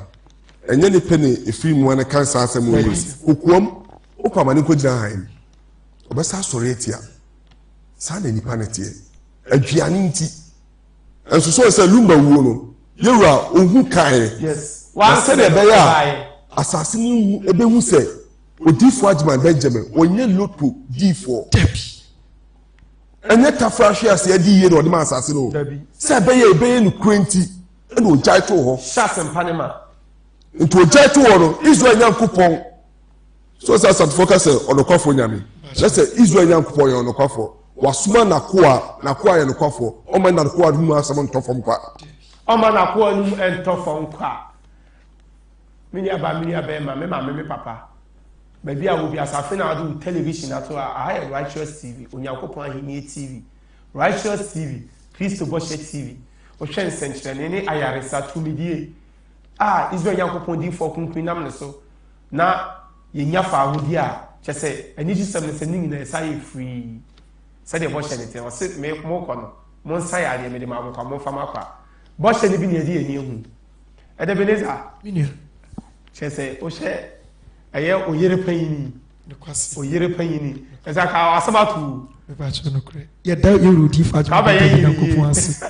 Enye ni pene efi mu na kansa asem o yi. Okuom o kwa mani ko jina han. Obesa sori etia. Sa na nipa na tie. Aduane nti. And so say lumba wuo no. Yewura ohun kan. Yes. Wa say de be ya. Asase ni ebe hu say Odifo Agyeman Benjamin onye loto D4. Enye kafrahwe ase adi ye no de ma asase no. Say be ye no kwenti eno ojai to ho. Shas empanema. Into ojai to ho no Israel Nyankopon. So say focus on okofo nyame. Let's say Israel Nyankopon ye onokofo. Wasuma na koa ye nokofo. O man na koa hu asam ntofom kwa. O man na koa hu entofom kwa. Mini aba ma me papa. Baby, I will be as I feel now do television at all. I have Righteous TV, Onyankopon Ahimie TV, Righteous TV, Christo Boshe TV, Ocean Central, any Ayaresa to me. Israel Yankopon Difo Kunkunam so. Na Yenyafa Hudia, just say, I need you some sending in the side free. Said the Boshe anything, or sit make more corner. Monsai, I made him out of Monfamaka. Boshe living near the new. At the Beneza, she say, Oshe. Aye oyere panyini oyere panyini eza ka asabatu me ba cho no kure ye da Yero Difo Agyeman Yankopon ase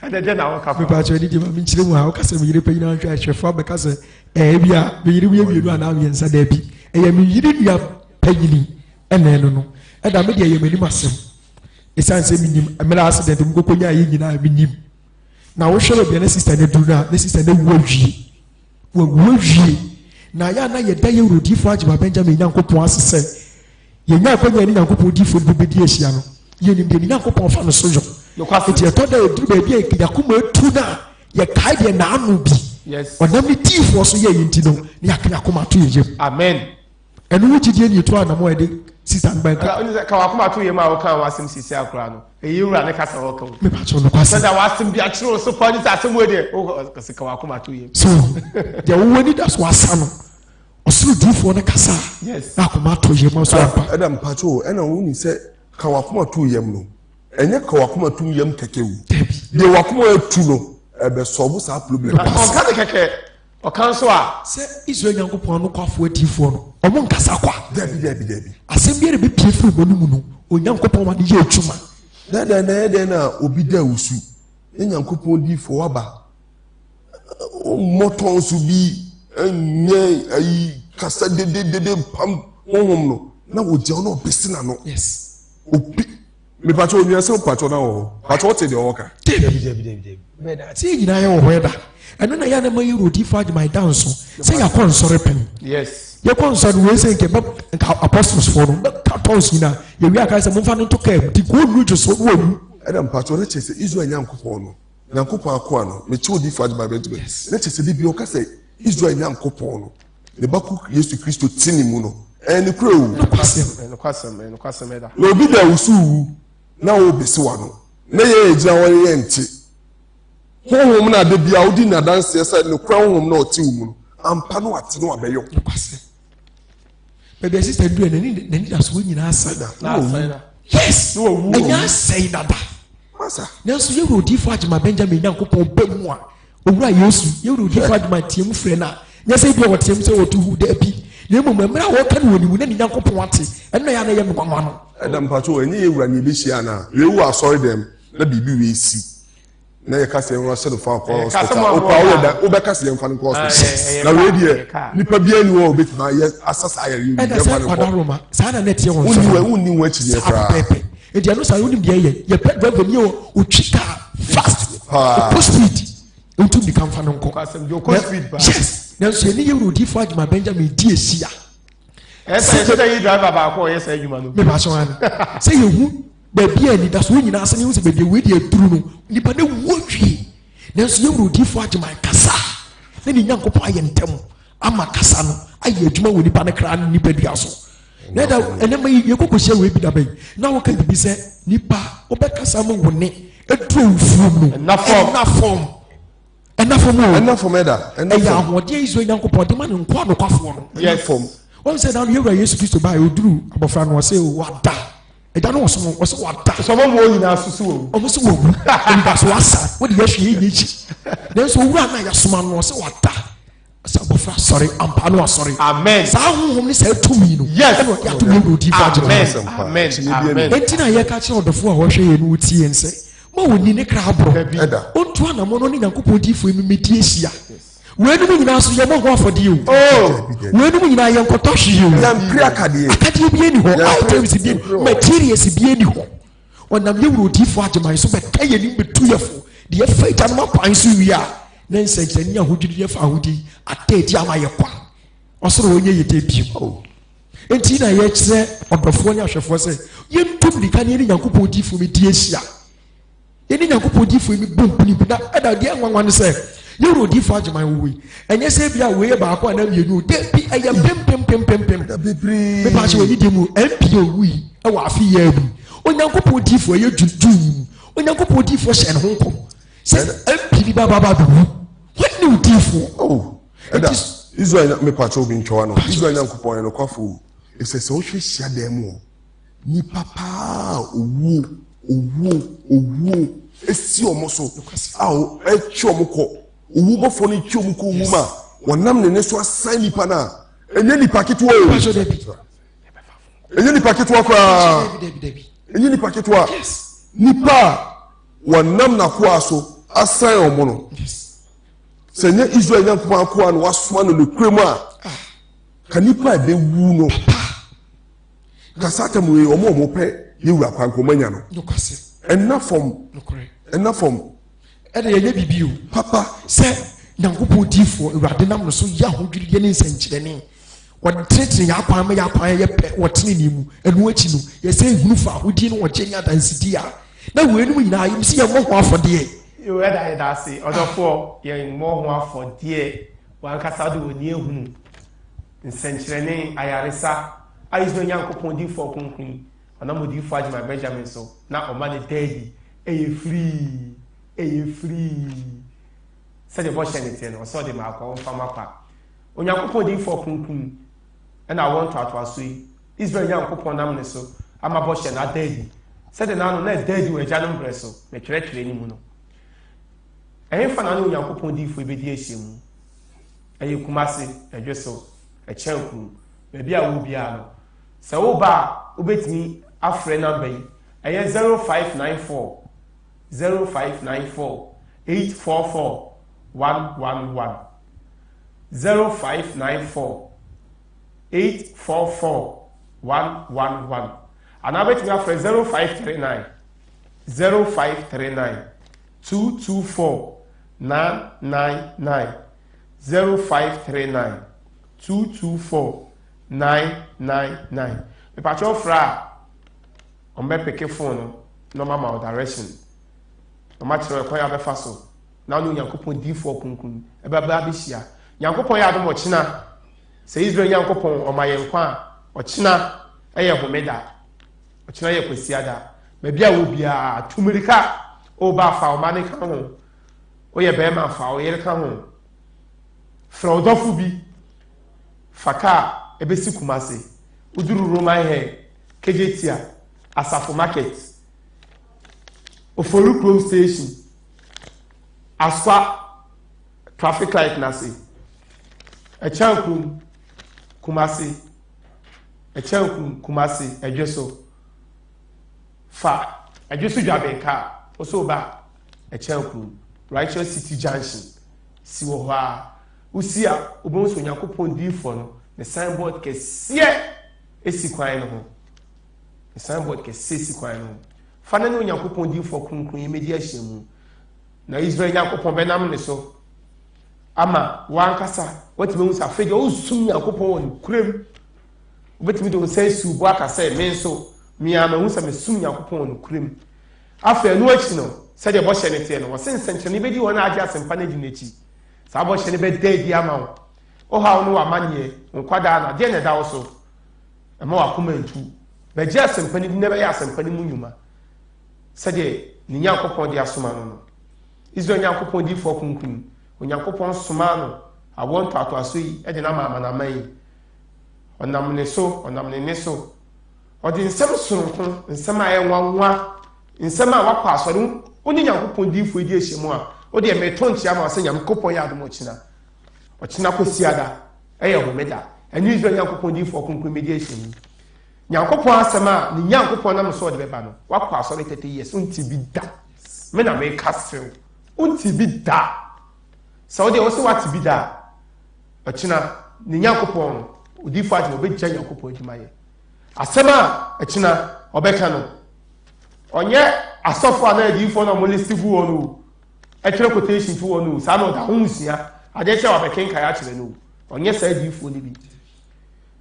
ade je na wo ka me ba cho ni di ma mi chire mu ha wo ka se me yire panyina antwa ahwefo abeka se bia me yire mu wielu ana me nsa da bi me yire nua panyini ene no no da me de ye mani masem esan se minim amela accident mu kokonya ayi nyina minim na wo hwere bia na sister ne duru na sister ne wo wie na ya na ye da Yero Difo Agyeman Benjamin Yankopon asese ye nya kwanya ni Yankopon Difo bibedi ehia no ye nim de ni Yankopon fa no sojo eti eto da eduru ba bia yakuma etu na ye kai de na anu bi yes onam ni Difo so ye yinti no ni yakuma to ye amen enu wugidie ni etu ana mo ede sister banka ka wakuma to ye ma wo kan wasem sisi akura no eyura ne kasa wo ka me ba cho no kwase da wasem bia kiro so poni ta asem we de o ka wakuma to ye so de wo ni das wasa no osuru Difo ne kasa yes na akoma to ye mo so apa Adam Pacho ena wo ni se ka wakoma to yem no enye ka wakoma to yem kekewu de wakoma atu no ebe solve sa problem on ka de keke ɔka a sɛ Israel Nyankopɔn no kwafo atifoɔ no ɔmo nkasa kwa dabi asɛm biara bɛpie firi bɔ no mu no Onyankopɔn ma de yɛ adwuma dɛn na obi da wusu Nyankopɔn di fo waba mmɔtɔn so bi nye ayi kasa dede pam honhom no na wogya no obesina no yes obi me pacho onua se pacho na wo pacho te de oka dabi sɛ nyina yɛ wɔ hɔ da ɛno na yɛ na ma yɛ rodi fa de my down so sɛ yɛ kɔ nsɔre pɛm yes yɛ kɔ nsɔre wei sɛ nka apostles for no ka tɔns nyina yɛ wi aka sɛ momfa no to ka di ko nu jo so wo wu ɛdam pacho ne kyerɛ sɛ Israel Nyankopɔn no Nyankopɔn akoa no me kyerɛ odi fa de my benjamin ne kyerɛ sɛ bi oka sɛ Israel Nyankopɔn no ne baku Yesu Kristo tini mu no ɛne kura wu nokwasɛm da na obi da wusu na wo besiwa no na yɛ egyina wɔn yɛ nti honhom na de bia odi na danse sɛ ne kura honhom na ɔte wu mu no ampa no ate no abɛyɔ baabi sister du n'ani da so nyinaa asɛ yes ɛnya asɛe dada nanso yɛwura odifo agyema Benjamin Nyankopɔn bɛ mu a owura Yesu yɛwura odifo agyema tiam frɛ no a nyɛ sɛ bi a wɔteam sɛ wɔto hu daabi na mmom mmerɛ a wɔka no wɔ ne mu na ne Nyankopɔn ate ɛno na yɛ ana yɛ nwanwa no ɛda mpacho ɛnyɛ yɛwura ne ɛbɛhyia no a yɛwu asɔre dɛm na biribi wei si na yɛka sɛ ɛwura hyɛ no fa kɔ hospital wobɛka sɛ yɛmfa no kɔ hospital na wei deɛ nipa biara ni wɔ a wobɛtumi ayɛ asasa ayɛre ɛda sɛ kwada roma saa na ne teɛ wɔ nsɔre wonni wo akyi yɛ koraa enti ɛno saa wonim deɛ yɛpɛ driver ni yɛ ɔtwi kaa fast ɔkɔ speed ɔntum de kamfa no nkɔ yes nanso yɛne yɛwura odifo agyema Benjamin di ahyia ɛsɛ yi driver baako ɔyɛ sɛ adwuma no meba so ano sɛ yɛhu baabi a nida so nyinaa sɛ ne hu sɛ baabi a wei de aduru no nipa ne wuo hwie nanso yɛwura odifo agyema kasa na ne Nyankopɔn ayɛ ntɛm ama kasa no ayɛ adwuma wɔ nipa ne kra no nipa dua so na da ɛnɛma yi yɛkɔkɔhyia wei bi da bɛyi na wɔka bibi sɛ nipa wobɛkasa ma wo ne ɛduru fuom no ɛna fɔm ɛda ɛyɛ ahoɔden Israel Nyankopɔn de ma ne nkɔ adokwafoɔ no ɛnafɔm wɔn sɛ na yɛwura Yesu Kristo baa oduru abɔfra no ɔsɛ wada ɛda no wɔsɛ wada sɔmɔ mu onyina soso wɔ ɔmo sɛ wɔ wu ɛnipa so wasa wɔde yɛhwɛ yɛ n'akyi nanso owura na yɛsoma no ɔsɛ wada sɛ abɔfra sɔre ampa no asɔre amen saa honhom ne saa tumi no yes ɛna ɔde ato yɛwura odi fa agyema amen enti na yɛka kyerɛ ɔdɔfo a wɔhwɛ yɛ no wotie yɛn sɛ ma wɔni ne kra aborɔ ɔntu anamɔ no ne Nyankopɔn difo yi medi ahyia wɛnum nyinaa so yɛ mɔ ho afɔdeɛ o wɛnum nyinaa yɛ nkɔtɔ hwee o akadeɛ bi ani hɔ items bi materials bi ani hɔ ɔnam yɛwura odifo agyema so bɛka yɛ nim bɛtu yɛ fo deɛ ɛfa agya no makwan so wie a na nsɛnkyerɛnne ahodwiri yɛ fa ahodi ataadi ama yɛ kwa ɔsoro wɔnyɛ yɛ dɛ bio enti na yɛkyerɛ ɔdɔfoɔ ne ahwɛfoɔ sɛ yɛntom nika ne yɛne Nyankopɔn difo mi di ahyia yɛne Nyankopɔn difo mi bɔ mpunipu na ɛda deɛ nwanwa no sɛ yɛwura odifo agyema wo yi ɛnyɛ sɛ bia wei yɛ baako a na mmienu de bi ɛyɛ pempempempempem mepaakyɛ wɔ yidie mu MP owu yi ɛwɔ afe yɛ amu Onyankopɔn difo ɛyɛ dwudwuu mu Onyankopɔn difo hyɛ ne ho nkɔm sɛ MP ni bababa bɛwu wɔne wo difo ɛda Israel mepaakyɛ obi ntwɛwa no Israel Nyankopɔn yɛ no kwafo ɛsɛ sɛ wohwɛ hyia dɛm mu nipa paa owuo esi ɔmo so a ɛtwi ɔmo kɔ owu bɔfo no twi ɔmo kɔ owu ma wɔnam ne ne so asan nipa na ɛnyɛ nipa ketewa o ɛnyɛ nipa ketewa koraa ɛnyɛ nipa ketewa nipa wɔnam n'akoa so asan ɔmo no sɛ nyɛ Israel Nyankopɔn akoa no wasoma no ne kure mu a ka nipa a ɛbɛwu no kasa atam wei ɔmo pɛ yɛwura kwankɔmanya no ɛna fam ɛna yɛnyɛ bibi o papa sɛ Nyankopɔn difoɔ Awurade nam no so yɛ ahodwiriɛ ne nsɛnkyerɛnne wɔde tenetene yɛ akwan ma yɛ akwan yɛ pɛ wɔtene ne mu ɛno akyi no yɛsɛ ehunu fa ahodie no wɔkyɛ ne adansidi a na wei no nyinaa yɛm sɛ yɛmmɔ ho afɔdeɛ yɛda yɛda ase ɔdɔfoɔ yɛmmɔ ho afɔdeɛ wankasa de wɔ ni ehunu nsɛnkyerɛnne ayaresa ayisɛ Nyankopɔn difoɔ kronkron ɔnam odiyifoɔ agyema Benjamin so na ɔma ne daadi ɛyɛ free sɛdeɛ bɔhyɛ ne teɛ no ɔsɛ ɔde maakɔ ɔmfama pa Onyankopɔn odiyifoɔ kronkron ɛna wɔn ntoatoa so yi Israel Nyankopɔn nam ne so ama bɔhyɛ na daadi sɛdeɛ n'ano na daadi wɔ agya no mbrɛ so na twerɛtwerɛ ne mu no ɛhefa na ne Onyankopɔn odiyifoɔ bɛdi ahyia mu ɛyɛ Kumasi Edweso ɛkyɛnku baabi a wo bia no sɛ wo ba wobɛtumi afrɛ number yi ɛyɛ 0594 844 111 0594 844 111 anaa bɛtumi afrɛ 0539 224 999 0539 224 999 mepatwɛ fra a ɔmbɛpeke phone no na ɔma ma direction ɔma kyerɛ ɛkwan a bɛfa so na ɔne Onyankopɔn diifoɔ kunkun ɛbɛba abɛhyia Nyankopɔn yɛ adom ɔkyena sɛ Israel Nyankopɔn ɔma yɛn nkwa a ɔkyena ɛyɛ homeda ɔkyena yɛ kwasiada baabi a wɔ biara tumirika ɔba afa ɔma ne ka ho ɔyɛ bɛrima afa ɔyere ka ho frɛ ɔdɔfo bi fa kaa ɛbɛsi Kumasi uduru Roman hair KJT Asafo Market Oforu Chrome Station Aspa traffic light nase Echankum Kumasi Edweso fa Edweso dwabenka oso ba Echankum Righteous City Junction si wo ha usi a obonso Onyankopɔn diifo no the signboard kɛseɛ esi kwan no ho the signboard kɛseɛ esi kwan no ho fa na Onyankopɔn diifo kronkron yɛmɛdi ahyɛ mu na Israel Nyankopɔn bɛnam ne so ama wankasa watimi hu sa afei deɛ ɔsum Nyankopɔn wɔ ne kurem wobɛtumi de wo nsa asiw bo aka sɛ me nso mea mahu sɛ mesum Nyankopɔn wɔ ne kurem afei no akyi no sɛdeɛ bɔhyɛ ne teɛ no wɔse nsɛnkyerɛnne bɛdi wɔn a agye asɛmpa no adi n'akyi saa bɔhyɛ no bɛda adi ama wo ɔhaw no w'amanneɛ nkwadaa na deɛ na ɛda wo so ɛma wakoma ntu bɛgye asɛmpa no bi na bɛyɛ asɛmpa no mu nnwuma sɛdeɛ ne Nyankopɔn de asoma no no Israel Nyankopɔn diifoɔ kunkun Onyankopɔn soma no awɔ ntoatoaso yi ɛde na ma amanama yi ɔnam ne so ɔnam ne ne so ɔde nsɛm soronko nsɛm a ɛyɛ nwanwa nsɛm a wakɔ asɔre wone Nyankopɔn diifoɔ yi di ahyɛ mu a wode ɛmɛtɔ nkyia ma sɛ Nyankopɔn yɛ adom ɔkyena kɔsiada ɛyɛ homeda ɛne Israel Nyankopɔn diifoɔ kunkun mɛdi ahyɛ mu Nyankopɔn asɛm a ne Nyankopɔn nam so ɔde bɛba no wakɔ asɔre 30 years wonti bi da me na meka sew wonti bi da sɛ wode wɔsɛ wate bi da ɔkyena ne Nyankopɔn no odiifoɔ agye ɔbɛgya Nyankopɔn adwuma yɛ asɛm a ɛkyena ɔbɛka no ɔnyɛ asɔfo a na adiifoɔ na ɔmɔlesi gu wɔ no ɛtwerɛ quotation fi wɔ no saa na ɔda ho nsua adeɛ kyɛ wabɛkenkae akyerɛ no ɔnyɛ saa adiifoɔ no bi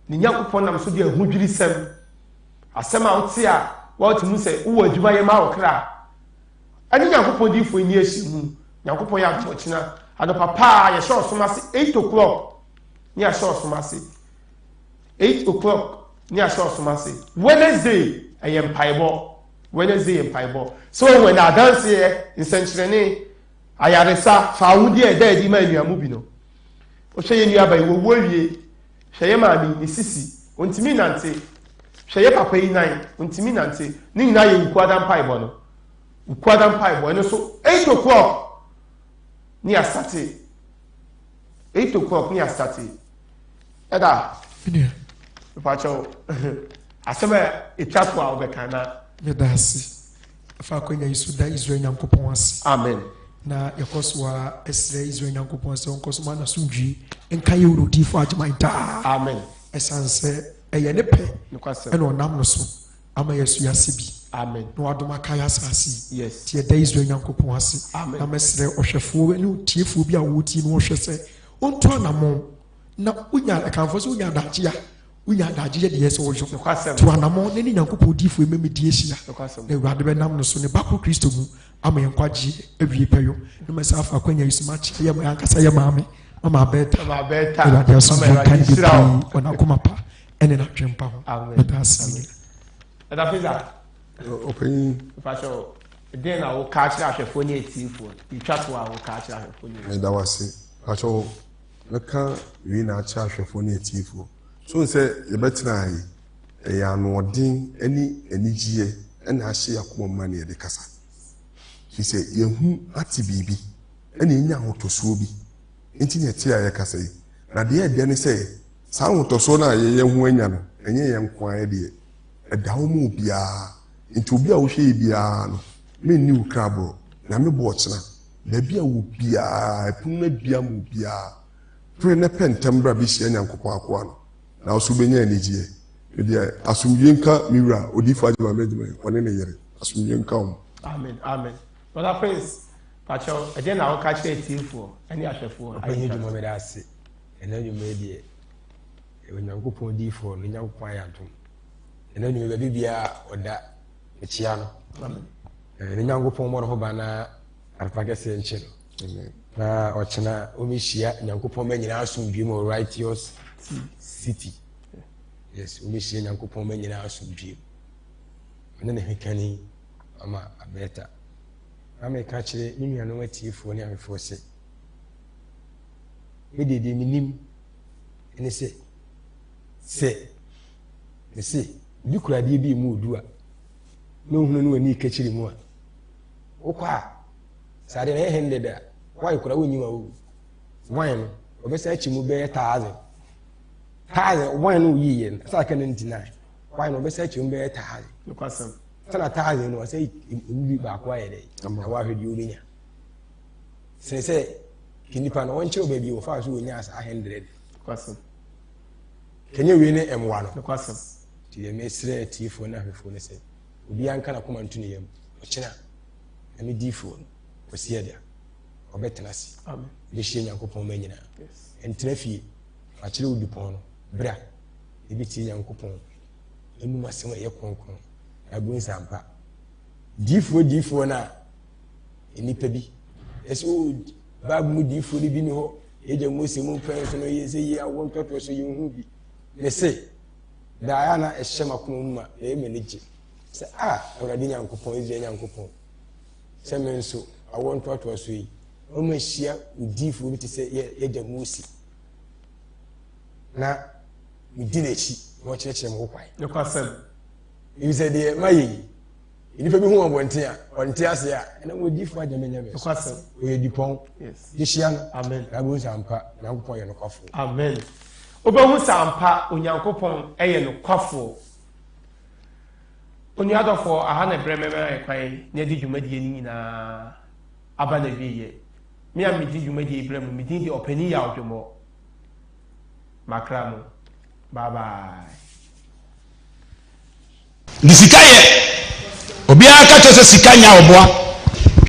ne Nyankopɔn nam so de ahodwiri sɛm asɛm a wote a wɔtumi sɛ wowɔ adwuma yɛ ma wo kra ɛne Nyankopɔn diifoɔ ni ahyɛ mu Nyankopɔn yɛ atɔkyena adɔpa paa yɛhyɛ ɔsom ase 8 o'clock ne yɛhyɛ ɔsom ase 8 o'clock ne yɛhyɛ ɔsom ase Wednesday ɛyɛ mpaebɔ Wednesday yɛ mpaebɔ so wɔn na adanseɛ nsɛnkyerɛnne ayaresa fa awudi ɛda adi ma anuamu bi no wohwɛ yɛ nnuaba yi wɔwɔ wie hwɛ yɛ maame ne sisi ontimi nante hwɛ yɛ papa yi nan ontimi nante ne nyinaa yɛ nkuada mpaebɔ no nkuada mpaebɔ ɛno so 8 o'clock ni asate 8 o'clock ni asate ɛda mepakyɛw asɛm a ɛtwa to a wobɛka na meda ase afa akwanya yi so da Israel Nyankopɔn ase amen na yɛkɔ so a ɛsrɛ Israel Nyankopɔn sɛ ɔnkɔ so ma n'asomdwie nka yɛ wurodiifo agyeman daa amen ɛsiane sɛ ɛyɛ ne pɛ ɛna ɔnam no so ama yɛso yɛase bi amen na wadom aka yɛ asase yes nti yɛda Israel Nyankopɔn ase amen na mɛsrɛ ɔhwɛfoɔ ne otiefoɔ bi a wɔtie no wɔhwɛ sɛ ɔnto anammɔn na wonya ɛkamfo sɛ wonya adagye a wonya adagye yɛ deɛ sɛ wɔhwɛ to anammɔn ne ne Nyankopɔn diifoɔ mmɛmɛdi ahyia na Awurade bɛnam no so ne bako Kristo mu ama yɛn nkwagye awie pɛyo ne mɛsɛ afa akwanya yi so makyerɛ yɛ ankasa yɛ maame mama abɛɛta Awurade asomdwe kan bebree ɔnakoma pa ɛne natwempa ho mɛda ase ɛdafisa ɔpanyin mepakyɛw ɛdeɛ na woka kyerɛ ahwɛfoɔ ne atiefoɔ yɛtwa to a woka kyerɛ ahwɛfoɔ ne meda wase pakyɛw mɛka wei na akyerɛ ahwɛfoɔ ne atiefoɔ so sɛ yɛbɛtena yi ɛyɛ anoɔden ne anigyeɛ ɛna ahyɛ akoma mu ma ne yɛde kasa fi sɛ yɛhu ate biribi ɛna ɛnya ahotosoɔ bi nti ne ɛte a yɛkasa yi na deɛ ɛdeɛ ne sɛ saa ahotɔsoɔ no a yɛyɛ ho anya no ɛnyɛ yɛn nko ara deɛ ɛda wo mu biara nti obi a wohwɛ yi biara no menni wo kraboro na mebɔ ɔkyena baabi a wo biara ɛpono no abia mu biara pere ne pɛ ntɛm bra bɛhyia nyankopɔn akoa no na wo so wobɛnya anigyeɛ deɛ asomdwe nka me wura odifo agyema mɛgyema ɔne ne yere asomdwe nka wo amen amen brother prince pacho ɛdeɛ na woka kyerɛ atiifoɔ ɛne ahwɛfoɔ ɔpɛnyɛ dwuma mɛda ase ɛna dwuma deɛ onyankopɔn diifoɔ no nyankopɔn ayɛ adom ɛna dwuma baabi biara ɔda mekyia no ne nyankopɔn mmɔ no ho ba na arepa kɛseɛ nkye no na ɔkyena ɔmɛhyia nyankopɔn ma nyinaa asomdwe mu righteous city yes ɔmɛhyia nyankopɔn ma nyinaa asomdwe mu ɔne ne hwekani ama abɛɛta ameka kyerɛ ne nuanom atiefoɔ ne amefoɔ sɛ medede menim ne sɛ ne sɛ bi kuradeɛ bi mu odu a na ohunu no wani kakyiri mu a wokɔ a saa deɛ na ɛyɛ hɛndɛ da wayɛ kora wonyim a wo wan no ɔbɛsa akyi mu bɛyɛ 1000 wan no woyiyɛ no sɛ aka no 99 wan no ɔbɛsa akyi mu bɛyɛ 1000 sana 1000 no ɔsɛ ɛmu bi baako ayɛ dɛ na wahwɛ deɛ wobɛnya sene sɛ kinipa no wɔnkyerɛ baabi wɔfaa so wɔnya asa 100 kɛnyɛ wei ne ɛmmoa no nti deɛ mɛsrɛ atiifoɔ ne ahwɛfoɔ no sɛ obiara nka nakoma nto ne yam ɔkyena na me diifoɔ no ɔsiɛ deɛ ɔbɛtena ase bɛhyia nyankopɔn ma nyinaa ɛntena fie akyerɛ wo dupɔn no berɛ a ɛbɛtie nyankopɔn ɛnum asɛm a ɛyɛ kronkron abu nsampa diifoɔ no a nnipa bi ɛsɛ baabu mu diifoɔ no bi ne hɔ yɛgya mose mu mpɛn so no yɛ sɛ yɛ awo ntɔtɔ so yɛnhu bi ne se daeɛ na ɛhyɛ makoma mu ma ɛyɛ m'ani gye sɛ awurade nyankopɔn israel nyankopɔn sɛ me nso awo ntɔtɔ so yi ɔma ahyia diifoɔ bi te sɛ yɛgya mose na medi n'akyi na ɔkyerɛkyerɛ me ho kwan ebi sɛ deɛ mayɛ yi nnipa bi hu ɔbɔnten a ɔnte ase a ɛna wɔdiifoɔ agya mɛnyame ɔyɛ dipɔn yɛhyia no na bɛhu sampa nyankopɔn yɛ nokwafoɔ amen wobɛhu sampa onyankopɔn ɛyɛ nokwafoɔ onuadɔfoɔ aha na berɛ mɛmɛ ayɛ kwan na yɛde dwumadie no nyinaa aba na wieyɛ me a medi dwumadie berɛ mu medin deɛ ɔpani yɛ awdwommɔ makra mo bye ne sika yɛ obiara ka kyerɛ sɛ sika nya ɔboa